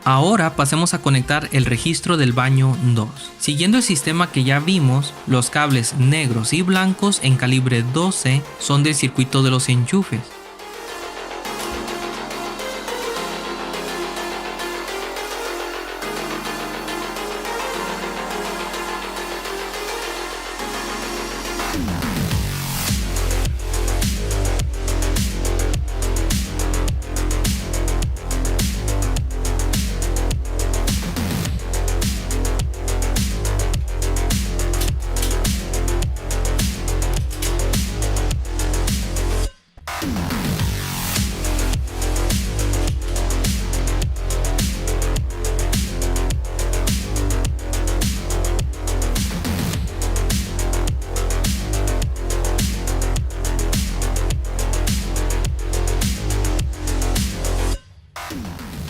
Ahora pasemos a conectar el registro del baño 2. Siguiendo el sistema que ya vimos, los cables negros y blancos en calibre 12 son del circuito de los enchufes.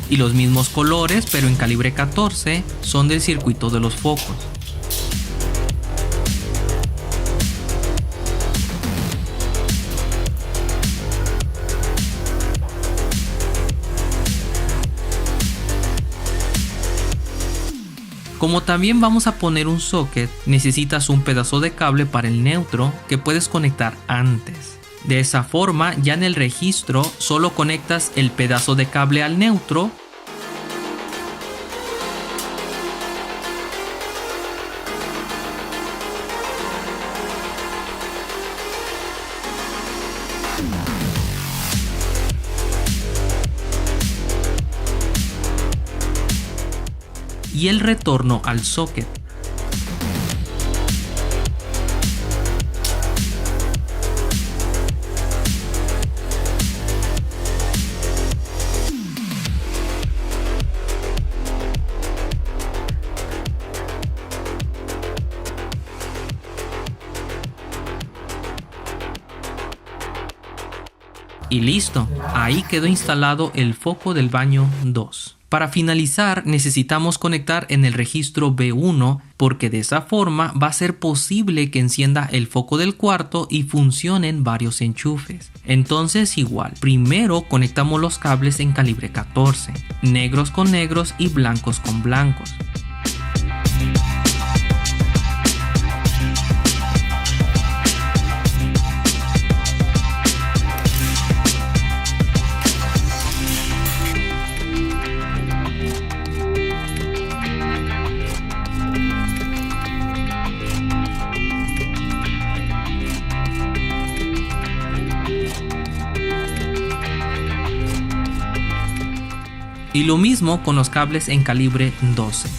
Y los mismos colores, pero en calibre 14, son del circuito de los focos. Como también vamos a poner un socket, necesitas un pedazo de cable para el neutro que puedes conectar antes. De esa forma, ya en el registro solo conectas el pedazo de cable al neutro y el retorno al socket. Y listo, ahí quedó instalado el foco del baño 2. Para finalizar, necesitamos conectar en el registro B1 porque de esa forma va a ser posible que encienda el foco del cuarto y funcionen varios enchufes. Entonces igual, primero conectamos los cables en calibre 14, negros con negros y blancos con blancos. Y lo mismo con los cables en calibre 12.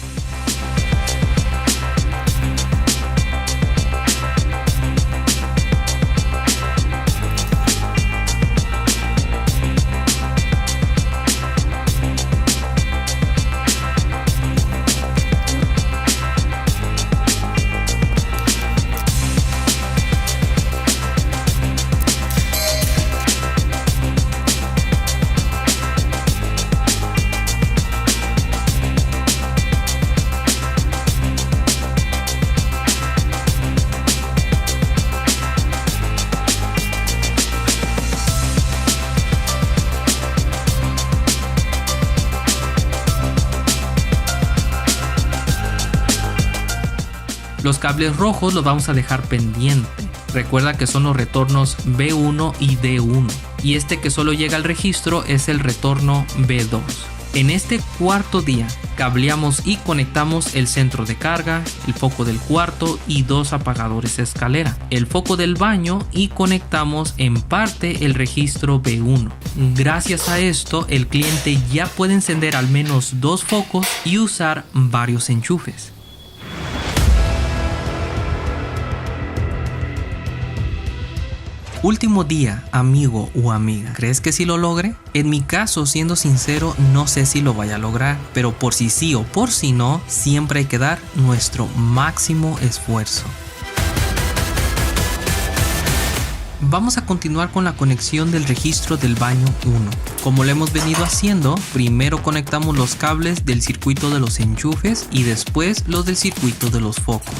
Los cables rojos los vamos a dejar pendiente. Recuerda que son los retornos B1 y D1. Y este que solo llega al registro es el retorno B2. En este cuarto día, cableamos y conectamos el centro de carga, el foco del cuarto y dos apagadores escalera, el foco del baño y conectamos en parte el registro B1. Gracias a esto, el cliente ya puede encender al menos dos focos y usar varios enchufes. Último día, amigo o amiga, ¿crees que sí lo logre? En mi caso, siendo sincero, no sé si lo vaya a lograr, pero por si sí o por si no, siempre hay que dar nuestro máximo esfuerzo. Vamos a continuar con la conexión del registro del baño 1. Como lo hemos venido haciendo, primero conectamos los cables del circuito de los enchufes y después los del circuito de los focos.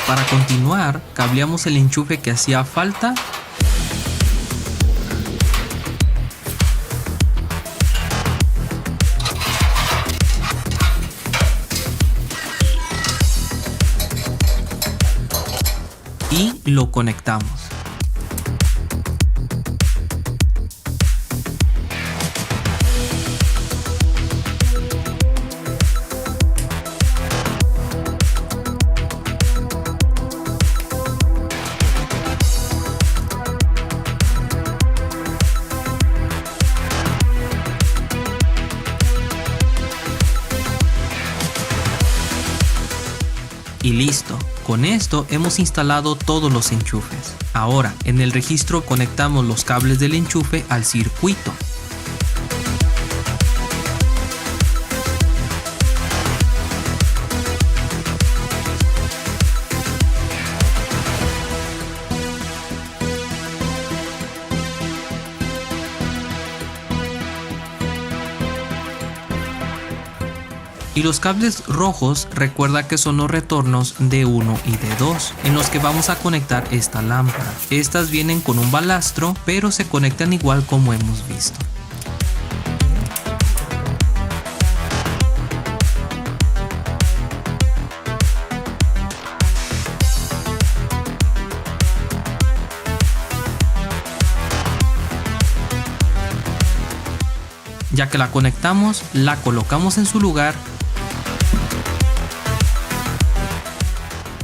Para continuar, cableamos el enchufe que hacía falta y lo conectamos. Y listo, con esto hemos instalado todos los enchufes. Ahora, en el registro conectamos los cables del enchufe al circuito. Y los cables rojos, recuerda que son los retornos D1 y D2 en los que vamos a conectar esta lámpara. Estas vienen con un balastro, pero se conectan igual como hemos visto. Ya que la conectamos, la colocamos en su lugar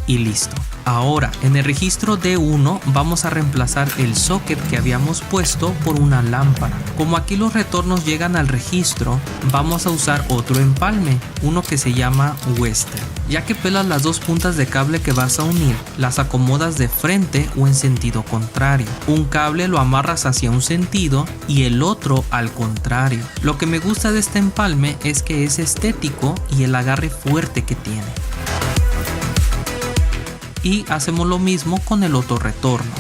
y listo. Ahora, en el registro D1 vamos a reemplazar el socket que habíamos puesto por una lámpara. Como aquí los retornos llegan al registro, vamos a usar otro empalme, uno que se llama Western. Ya que pelas las dos puntas de cable que vas a unir, las acomodas de frente o en sentido contrario. Un cable lo amarras hacia un sentido y el otro al contrario. Lo que me gusta de este empalme es que es estético y el agarre fuerte que tiene. Y hacemos lo mismo con el otro retorno.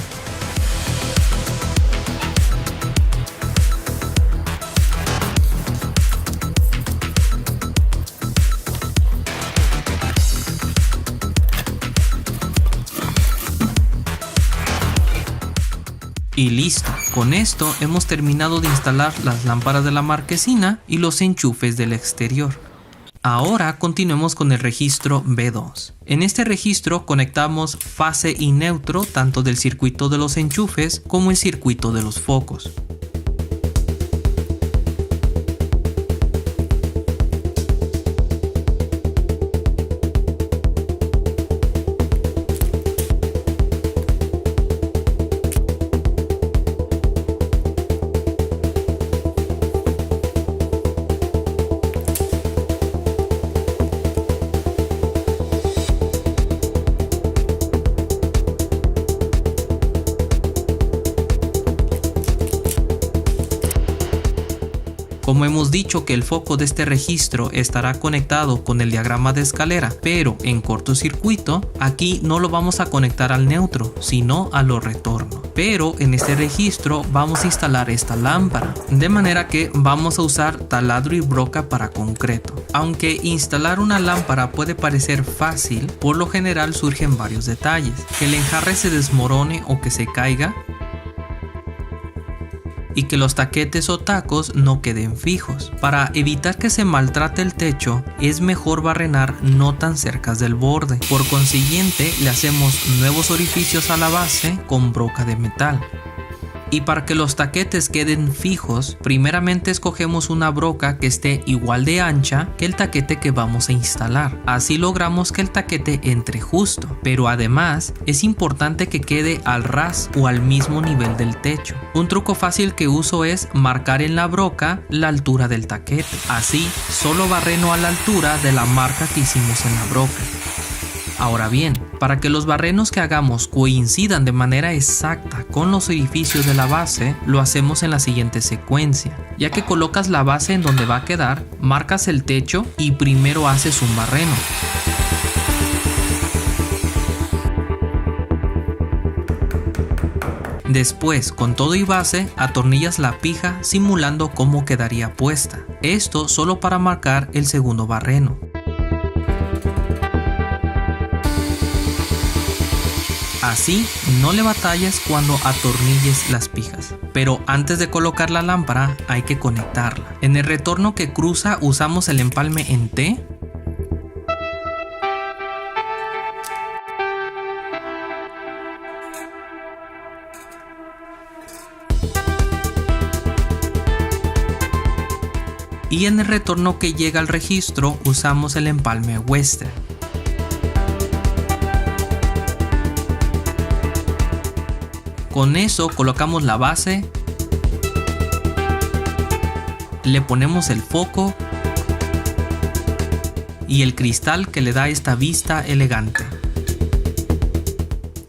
Y listo, con esto hemos terminado de instalar las lámparas de la marquesina y los enchufes del exterior. Ahora continuemos con el registro B2. En este registro conectamos fase y neutro tanto del circuito de los enchufes como el circuito de los focos. Como hemos dicho que el foco de este registro estará conectado con el diagrama de escalera, pero en cortocircuito, aquí no lo vamos a conectar al neutro, sino a los retornos. Pero en este registro vamos a instalar esta lámpara, de manera que vamos a usar taladro y broca para concreto. Aunque instalar una lámpara puede parecer fácil, por lo general surgen varios detalles: que el enjarre se desmorone o que se caiga, y que los taquetes o tacos no queden fijos. Para evitar que se maltrate el techo, es mejor barrenar no tan cerca del borde. Por consiguiente, le hacemos nuevos orificios a la base con broca de metal. Y para que los taquetes queden fijos, primeramente escogemos una broca que esté igual de ancha que el taquete que vamos a instalar. Así logramos que el taquete entre justo, pero además es importante que quede al ras o al mismo nivel del techo. Un truco fácil que uso es marcar en la broca la altura del taquete. Así solo barreno a la altura de la marca que hicimos en la broca. Ahora bien, para que los barrenos que hagamos coincidan de manera exacta con los orificios de la base, lo hacemos en la siguiente secuencia. Ya que colocas la base en donde va a quedar, marcas el techo y primero haces un barreno. Después, con todo y base, atornillas la pija simulando cómo quedaría puesta. Esto solo para marcar el segundo barreno. Así no le batalles cuando atornilles las pijas. Pero antes de colocar la lámpara hay que conectarla. En el retorno que cruza usamos el empalme en T. Y en el retorno que llega al registro usamos el empalme Western. Con eso colocamos la base, le ponemos el foco y el cristal que le da esta vista elegante.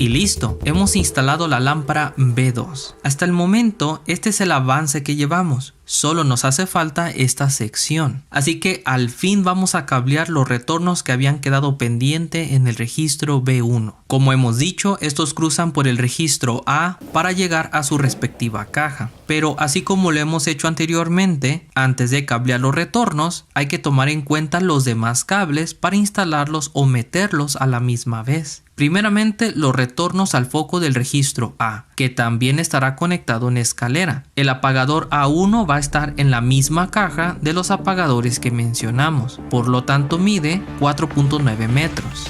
Y listo, hemos instalado la lámpara B2. Hasta el momento, este es el avance que llevamos. Solo nos hace falta esta sección. Así que al fin vamos a cablear los retornos que habían quedado pendientes en el registro B1. Como hemos dicho, estos cruzan por el registro A para llegar a su respectiva caja. Pero así como lo hemos hecho anteriormente, antes de cablear los retornos, hay que tomar en cuenta los demás cables para instalarlos o meterlos a la misma vez. Primeramente, los retornos al foco del registro A, que también estará conectado en escalera. El apagador A1 va a estar en la misma caja de los apagadores que mencionamos, por lo tanto mide 4.9 metros.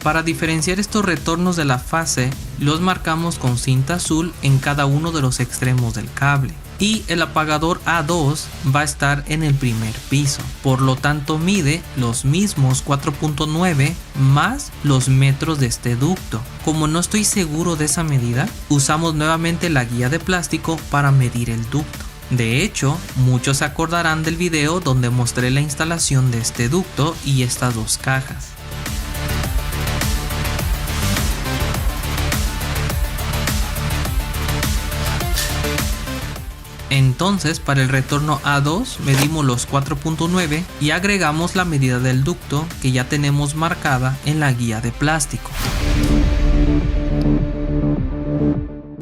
Para diferenciar estos retornos de la fase, los marcamos con cinta azul en cada uno de los extremos del cable. Y el apagador A2 va a estar en el primer piso, por lo tanto mide los mismos 4.9 más los metros de este ducto. Como no estoy seguro de esa medida, usamos nuevamente la guía de plástico para medir el ducto. De hecho, muchos se acordarán del video donde mostré la instalación de este ducto y estas dos cajas. Entonces, para el retorno A2 medimos los 4.9 y agregamos la medida del ducto que ya tenemos marcada en la guía de plástico.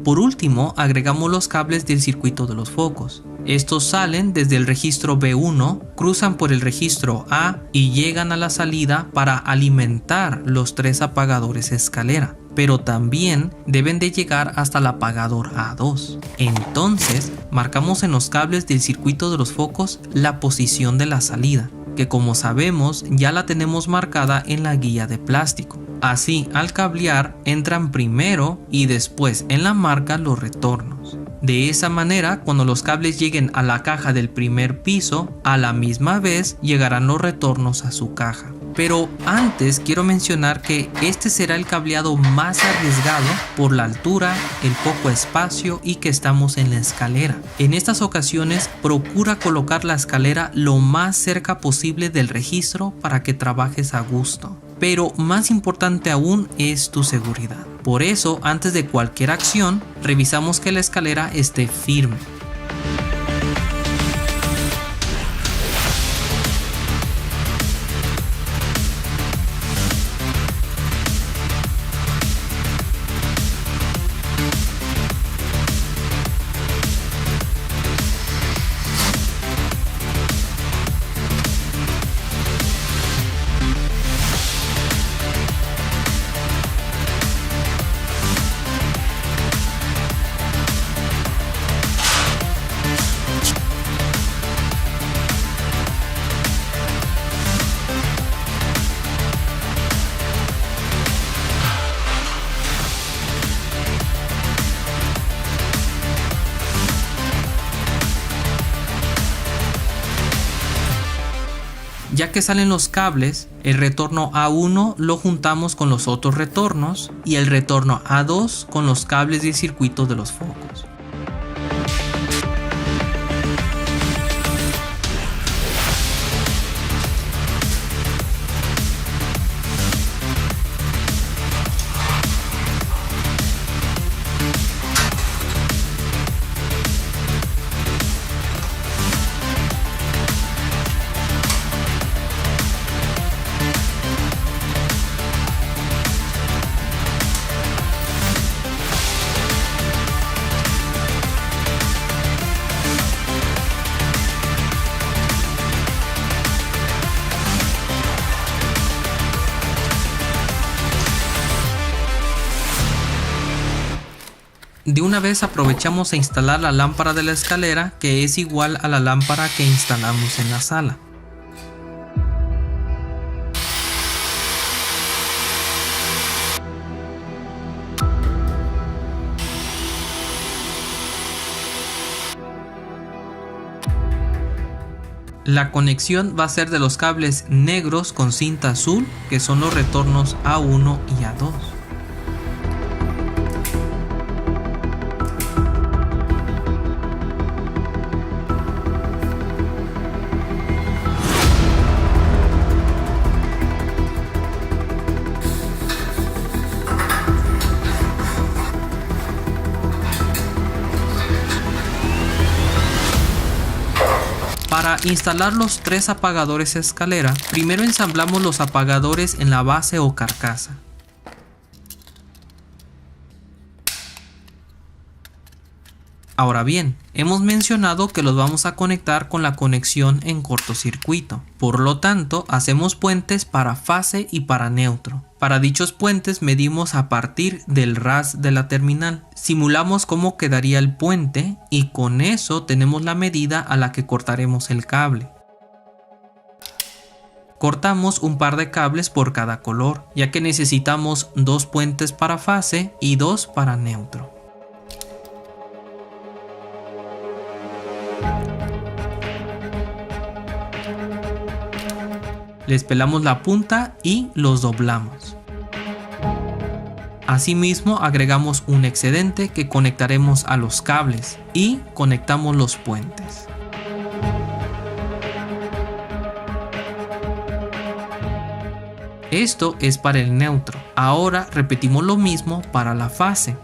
Por último, agregamos los cables del circuito de los focos. Estos salen desde el registro B1, cruzan por el registro A y llegan a la salida para alimentar los 3 apagadores escalera, pero también deben de llegar hasta el apagador A2. Entonces, marcamos en los cables del circuito de los focos la posición de la salida, que como sabemos ya la tenemos marcada en la guía de plástico. Así, al cablear, entran primero y después en la marca los retornos. De esa manera, cuando los cables lleguen a la caja del primer piso, a la misma vez llegarán los retornos a su caja. Pero antes quiero mencionar que este será el cableado más arriesgado por la altura, el poco espacio y que estamos en la escalera. En estas ocasiones procura colocar la escalera lo más cerca posible del registro para que trabajes a gusto. Pero más importante aún es tu seguridad. Por eso, antes de cualquier acción, revisamos que la escalera esté firme. Ya que salen los cables, el retorno A1 lo juntamos con los otros retornos y el retorno A2 con los cables del circuito de los focos. De una vez aprovechamos a instalar la lámpara de la escalera, que es igual a la lámpara que instalamos en la sala. La conexión va a ser de los cables negros con cinta azul, que son los retornos A1 y A2. Para instalar los 3 apagadores escalera, primero ensamblamos los apagadores en la base o carcasa. Ahora bien, hemos mencionado que los vamos a conectar con la conexión en cortocircuito. Por lo tanto, hacemos puentes para fase y para neutro. Para dichos puentes medimos a partir del ras de la terminal. Simulamos cómo quedaría el puente y con eso tenemos la medida a la que cortaremos el cable. Cortamos un par de cables por cada color, ya que necesitamos 2 puentes para fase y 2 para neutro. Les pelamos la punta y los doblamos. Asimismo, agregamos un excedente que conectaremos a los cables y conectamos los puentes. Esto es para el neutro. Ahora repetimos lo mismo para la fase.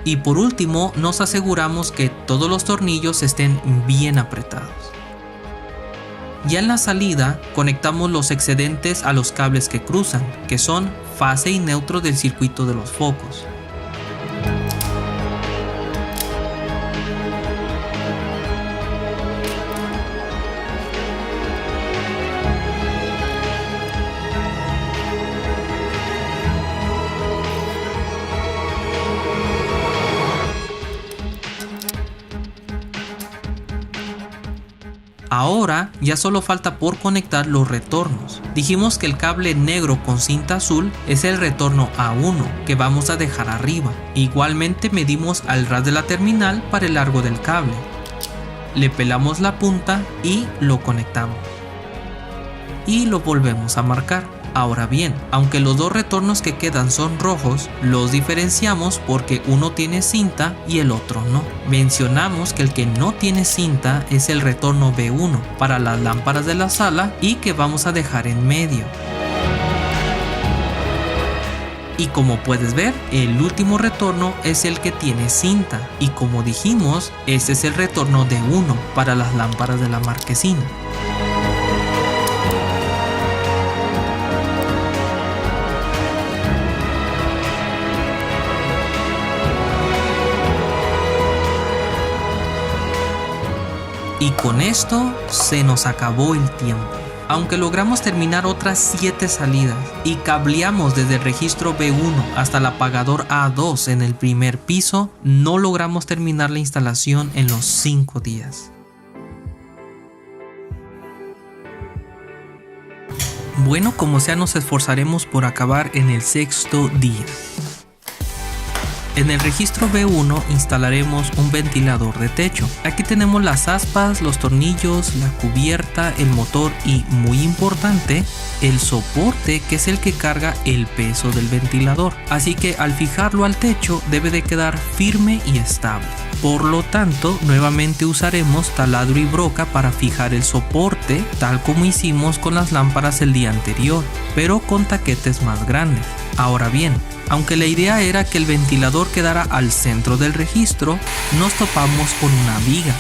Y por último, nos aseguramos que todos los tornillos estén bien apretados. Ya en la salida, conectamos los excedentes a los cables que cruzan, que son fase y neutro del circuito de los focos. Ahora ya solo falta por conectar los retornos. Dijimos que el cable negro con cinta azul es el retorno A1 que vamos a dejar arriba. Igualmente medimos al ras de la terminal para el largo del cable. Le pelamos la punta y lo conectamos. Y lo volvemos a marcar. Ahora bien, aunque los 2 retornos que quedan son rojos, los diferenciamos porque uno tiene cinta y el otro no. Mencionamos que el que no tiene cinta es el retorno B1 para las lámparas de la sala y que vamos a dejar en medio. Y como puedes ver, el último retorno es el que tiene cinta y como dijimos, este es el retorno D1 para las lámparas de la marquesina. Y con esto se nos acabó el tiempo. Aunque logramos terminar otras 7 salidas y cableamos desde el registro B1 hasta el apagador A2 en el primer piso, no logramos terminar la instalación en los 5 días. Bueno, como sea, nos esforzaremos por acabar en el 6º día. En el registro B1 instalaremos un ventilador de techo. Aquí tenemos las aspas, los tornillos, la cubierta, el motor y, muy importante, el soporte que es el que carga el peso del ventilador. Así que al fijarlo al techo debe de quedar firme y estable. Por lo tanto, nuevamente usaremos taladro y broca para fijar el soporte, tal como hicimos con las lámparas el día anterior, pero con taquetes más grandes. Ahora bien, aunque la idea era que el ventilador quedara al centro del registro, nos topamos con una viga.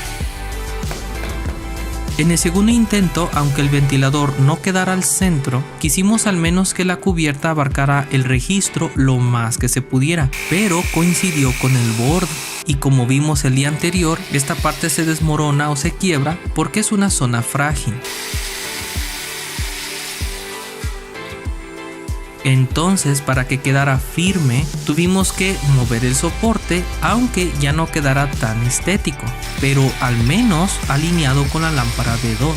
En el segundo intento, aunque el ventilador no quedara al centro, quisimos al menos que la cubierta abarcara el registro lo más que se pudiera, pero coincidió con el borde. Y como vimos el día anterior, esta parte se desmorona o se quiebra porque es una zona frágil. Entonces, para que quedara firme, tuvimos que mover el soporte, aunque ya no quedara tan estético, pero al menos alineado con la lámpara B2.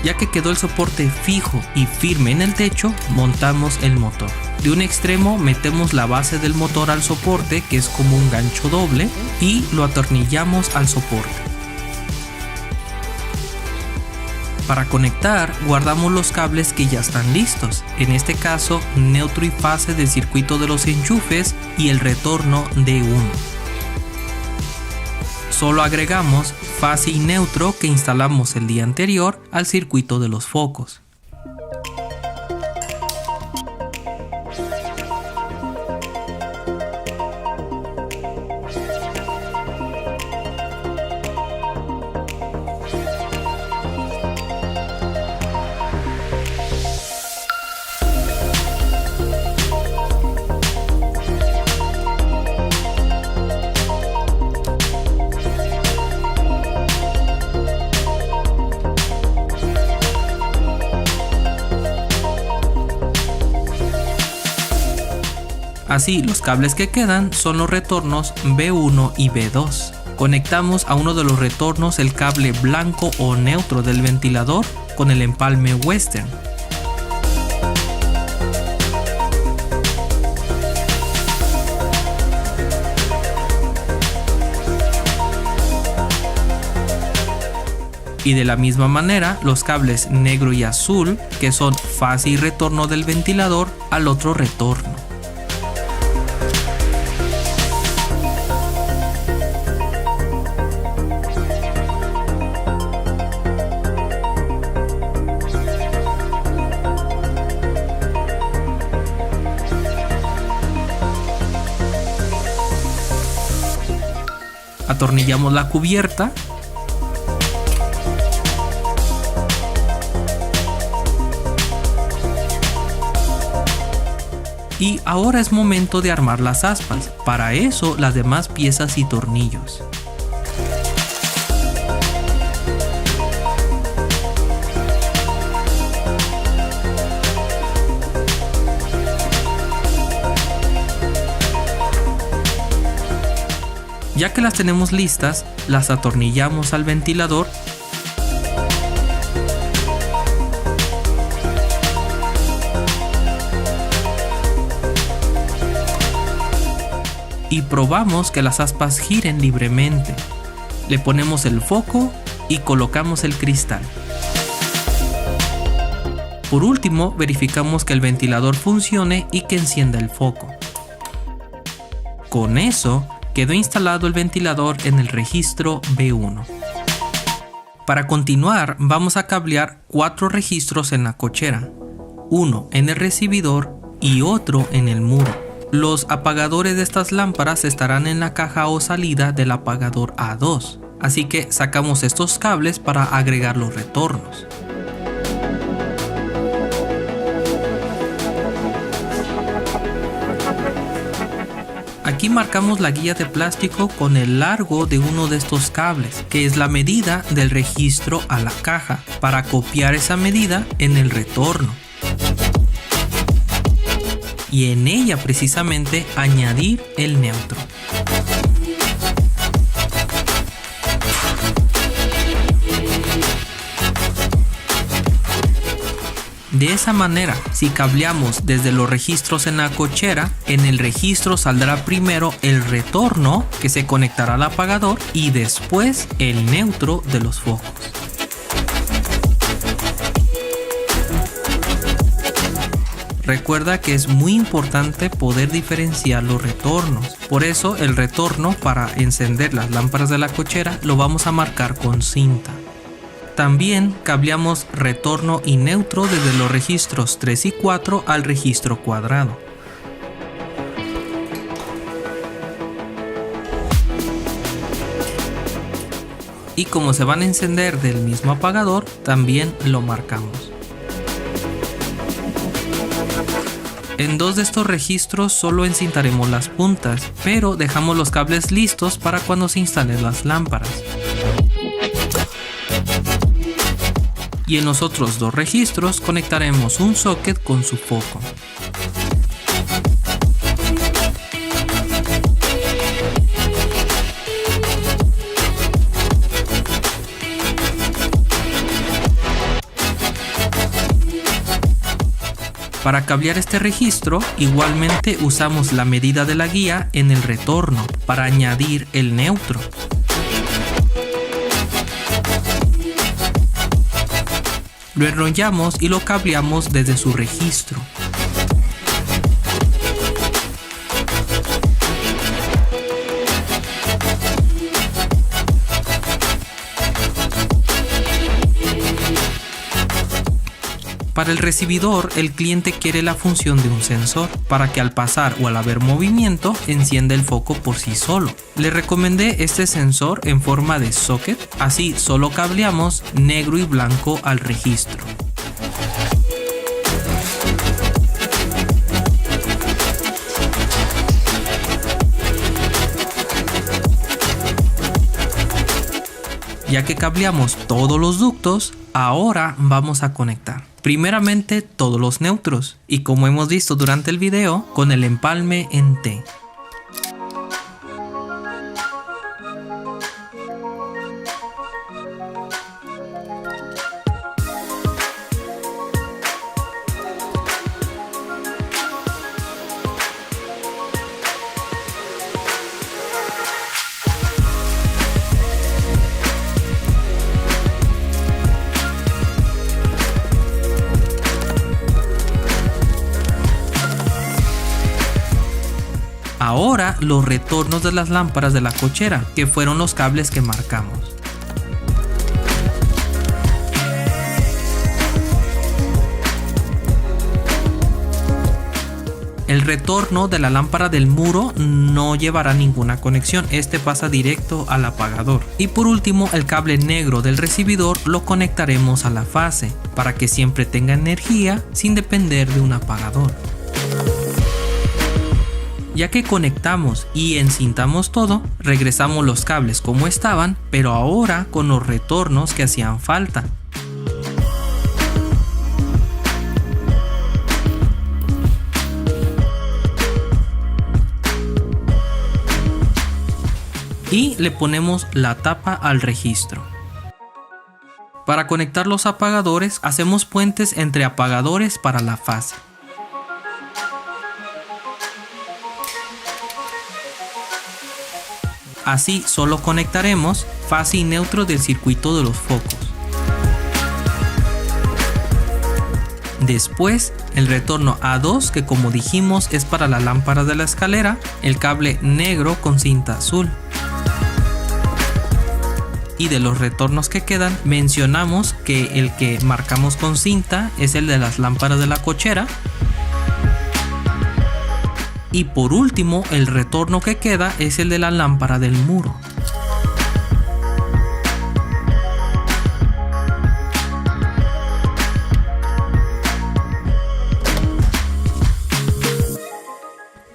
Ya que quedó el soporte fijo y firme en el techo, montamos el motor. De un extremo metemos la base del motor al soporte, que es como un gancho doble, y lo atornillamos al soporte. Para conectar, guardamos los cables que ya están listos, en este caso neutro y fase del circuito de los enchufes y el retorno D1. Solo agregamos fase y neutro que instalamos el día anterior al circuito de los focos. Así, los cables que quedan son los retornos B1 y B2. Conectamos a uno de los retornos el cable blanco o neutro del ventilador con el empalme Western. Y de la misma manera los cables negro y azul, que son fase y retorno del ventilador, al otro retorno. Atornillamos la cubierta . Y ahora es momento de armar las aspas, para eso las demás piezas y tornillos. Ya que las tenemos listas, las atornillamos al ventilador . Y probamos que las aspas giren libremente. Le ponemos el foco y colocamos el cristal. Por último, verificamos que el ventilador funcione y que encienda el foco. Con eso, quedó instalado el ventilador en el registro B1. Para continuar, vamos a cablear 4 registros en la cochera, uno en el recibidor y otro en el muro. Los apagadores de estas lámparas estarán en la caja o salida del apagador A2, así que sacamos estos cables para agregar los retornos. Aquí marcamos la guía de plástico con el largo de uno de estos cables, que es la medida del registro a la caja, para copiar esa medida en el retorno. Y en ella precisamente añadir el neutro. De esa manera, si cableamos desde los registros en la cochera, en el registro saldrá primero el retorno que se conectará al apagador y después el neutro de los focos. Recuerda que es muy importante poder diferenciar los retornos. Por eso el retorno para encender las lámparas de la cochera lo vamos a marcar con cinta. También cableamos retorno y neutro desde los registros 3 y 4 al registro cuadrado. Y como se van a encender del mismo apagador, también lo marcamos. En 2 de estos registros solo encintaremos las puntas, pero dejamos los cables listos para cuando se instalen las lámparas. Y en los otros 2 registros conectaremos un socket con su foco. Para cablear este registro, igualmente usamos la medida de la guía en el retorno para añadir el neutro. Lo enrollamos y lo cableamos desde su registro. Para el recibidor, el cliente quiere la función de un sensor, para que al pasar o al haber movimiento, encienda el foco por sí solo. Le recomendé este sensor en forma de socket, así solo cableamos negro y blanco al registro. Ya que cableamos todos los ductos, Ahora vamos a conectar primeramente todos los neutros y, como hemos visto durante el video, con el empalme en T. Ahora los retornos de las lámparas de la cochera, que fueron los cables que marcamos. El retorno de la lámpara del muro no llevará ninguna conexión, este pasa directo al apagador. Y por último, el cable negro del recibidor lo conectaremos a la fase, para que siempre tenga energía sin depender de un apagador. Ya que conectamos y encintamos todo, regresamos los cables como estaban, pero ahora con los retornos que hacían falta. Y le ponemos la tapa al registro. Para conectar los apagadores, hacemos puentes entre apagadores para la fase. Así solo conectaremos fase y neutro del circuito de los focos. Después, el retorno A2, que como dijimos es para la lámpara de la escalera, el cable negro con cinta azul. Y de los retornos que quedan, mencionamos que el que marcamos con cinta es el de las lámparas de la cochera. Y por último, el retorno que queda es el de la lámpara del muro.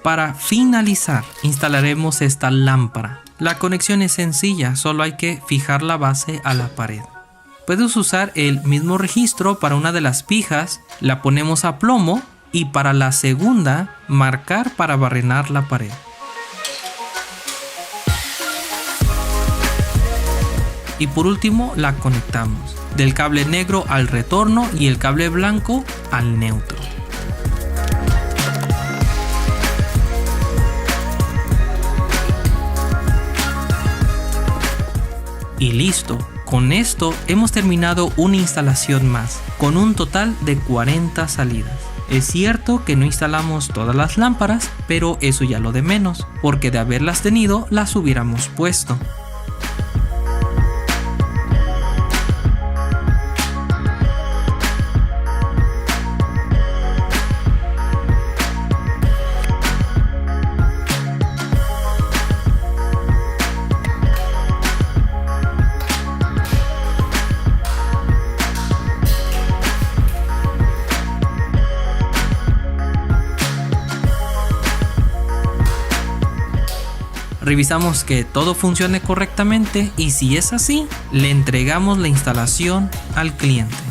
Para finalizar, instalaremos esta lámpara. La conexión es sencilla, solo hay que fijar la base a la pared. Puedes usar el mismo registro para una de las pijas, la ponemos a plomo, y para la segunda, marcar para barrenar la pared. Y por último, la conectamos del cable negro al retorno y el cable blanco al neutro. Y listo. Con esto hemos terminado una instalación más, con un total de 40 salidas. Es cierto que no instalamos todas las lámparas, pero eso ya lo de menos, porque de haberlas tenido las hubiéramos puesto. Revisamos que todo funcione correctamente y si es así, le entregamos la instalación al cliente.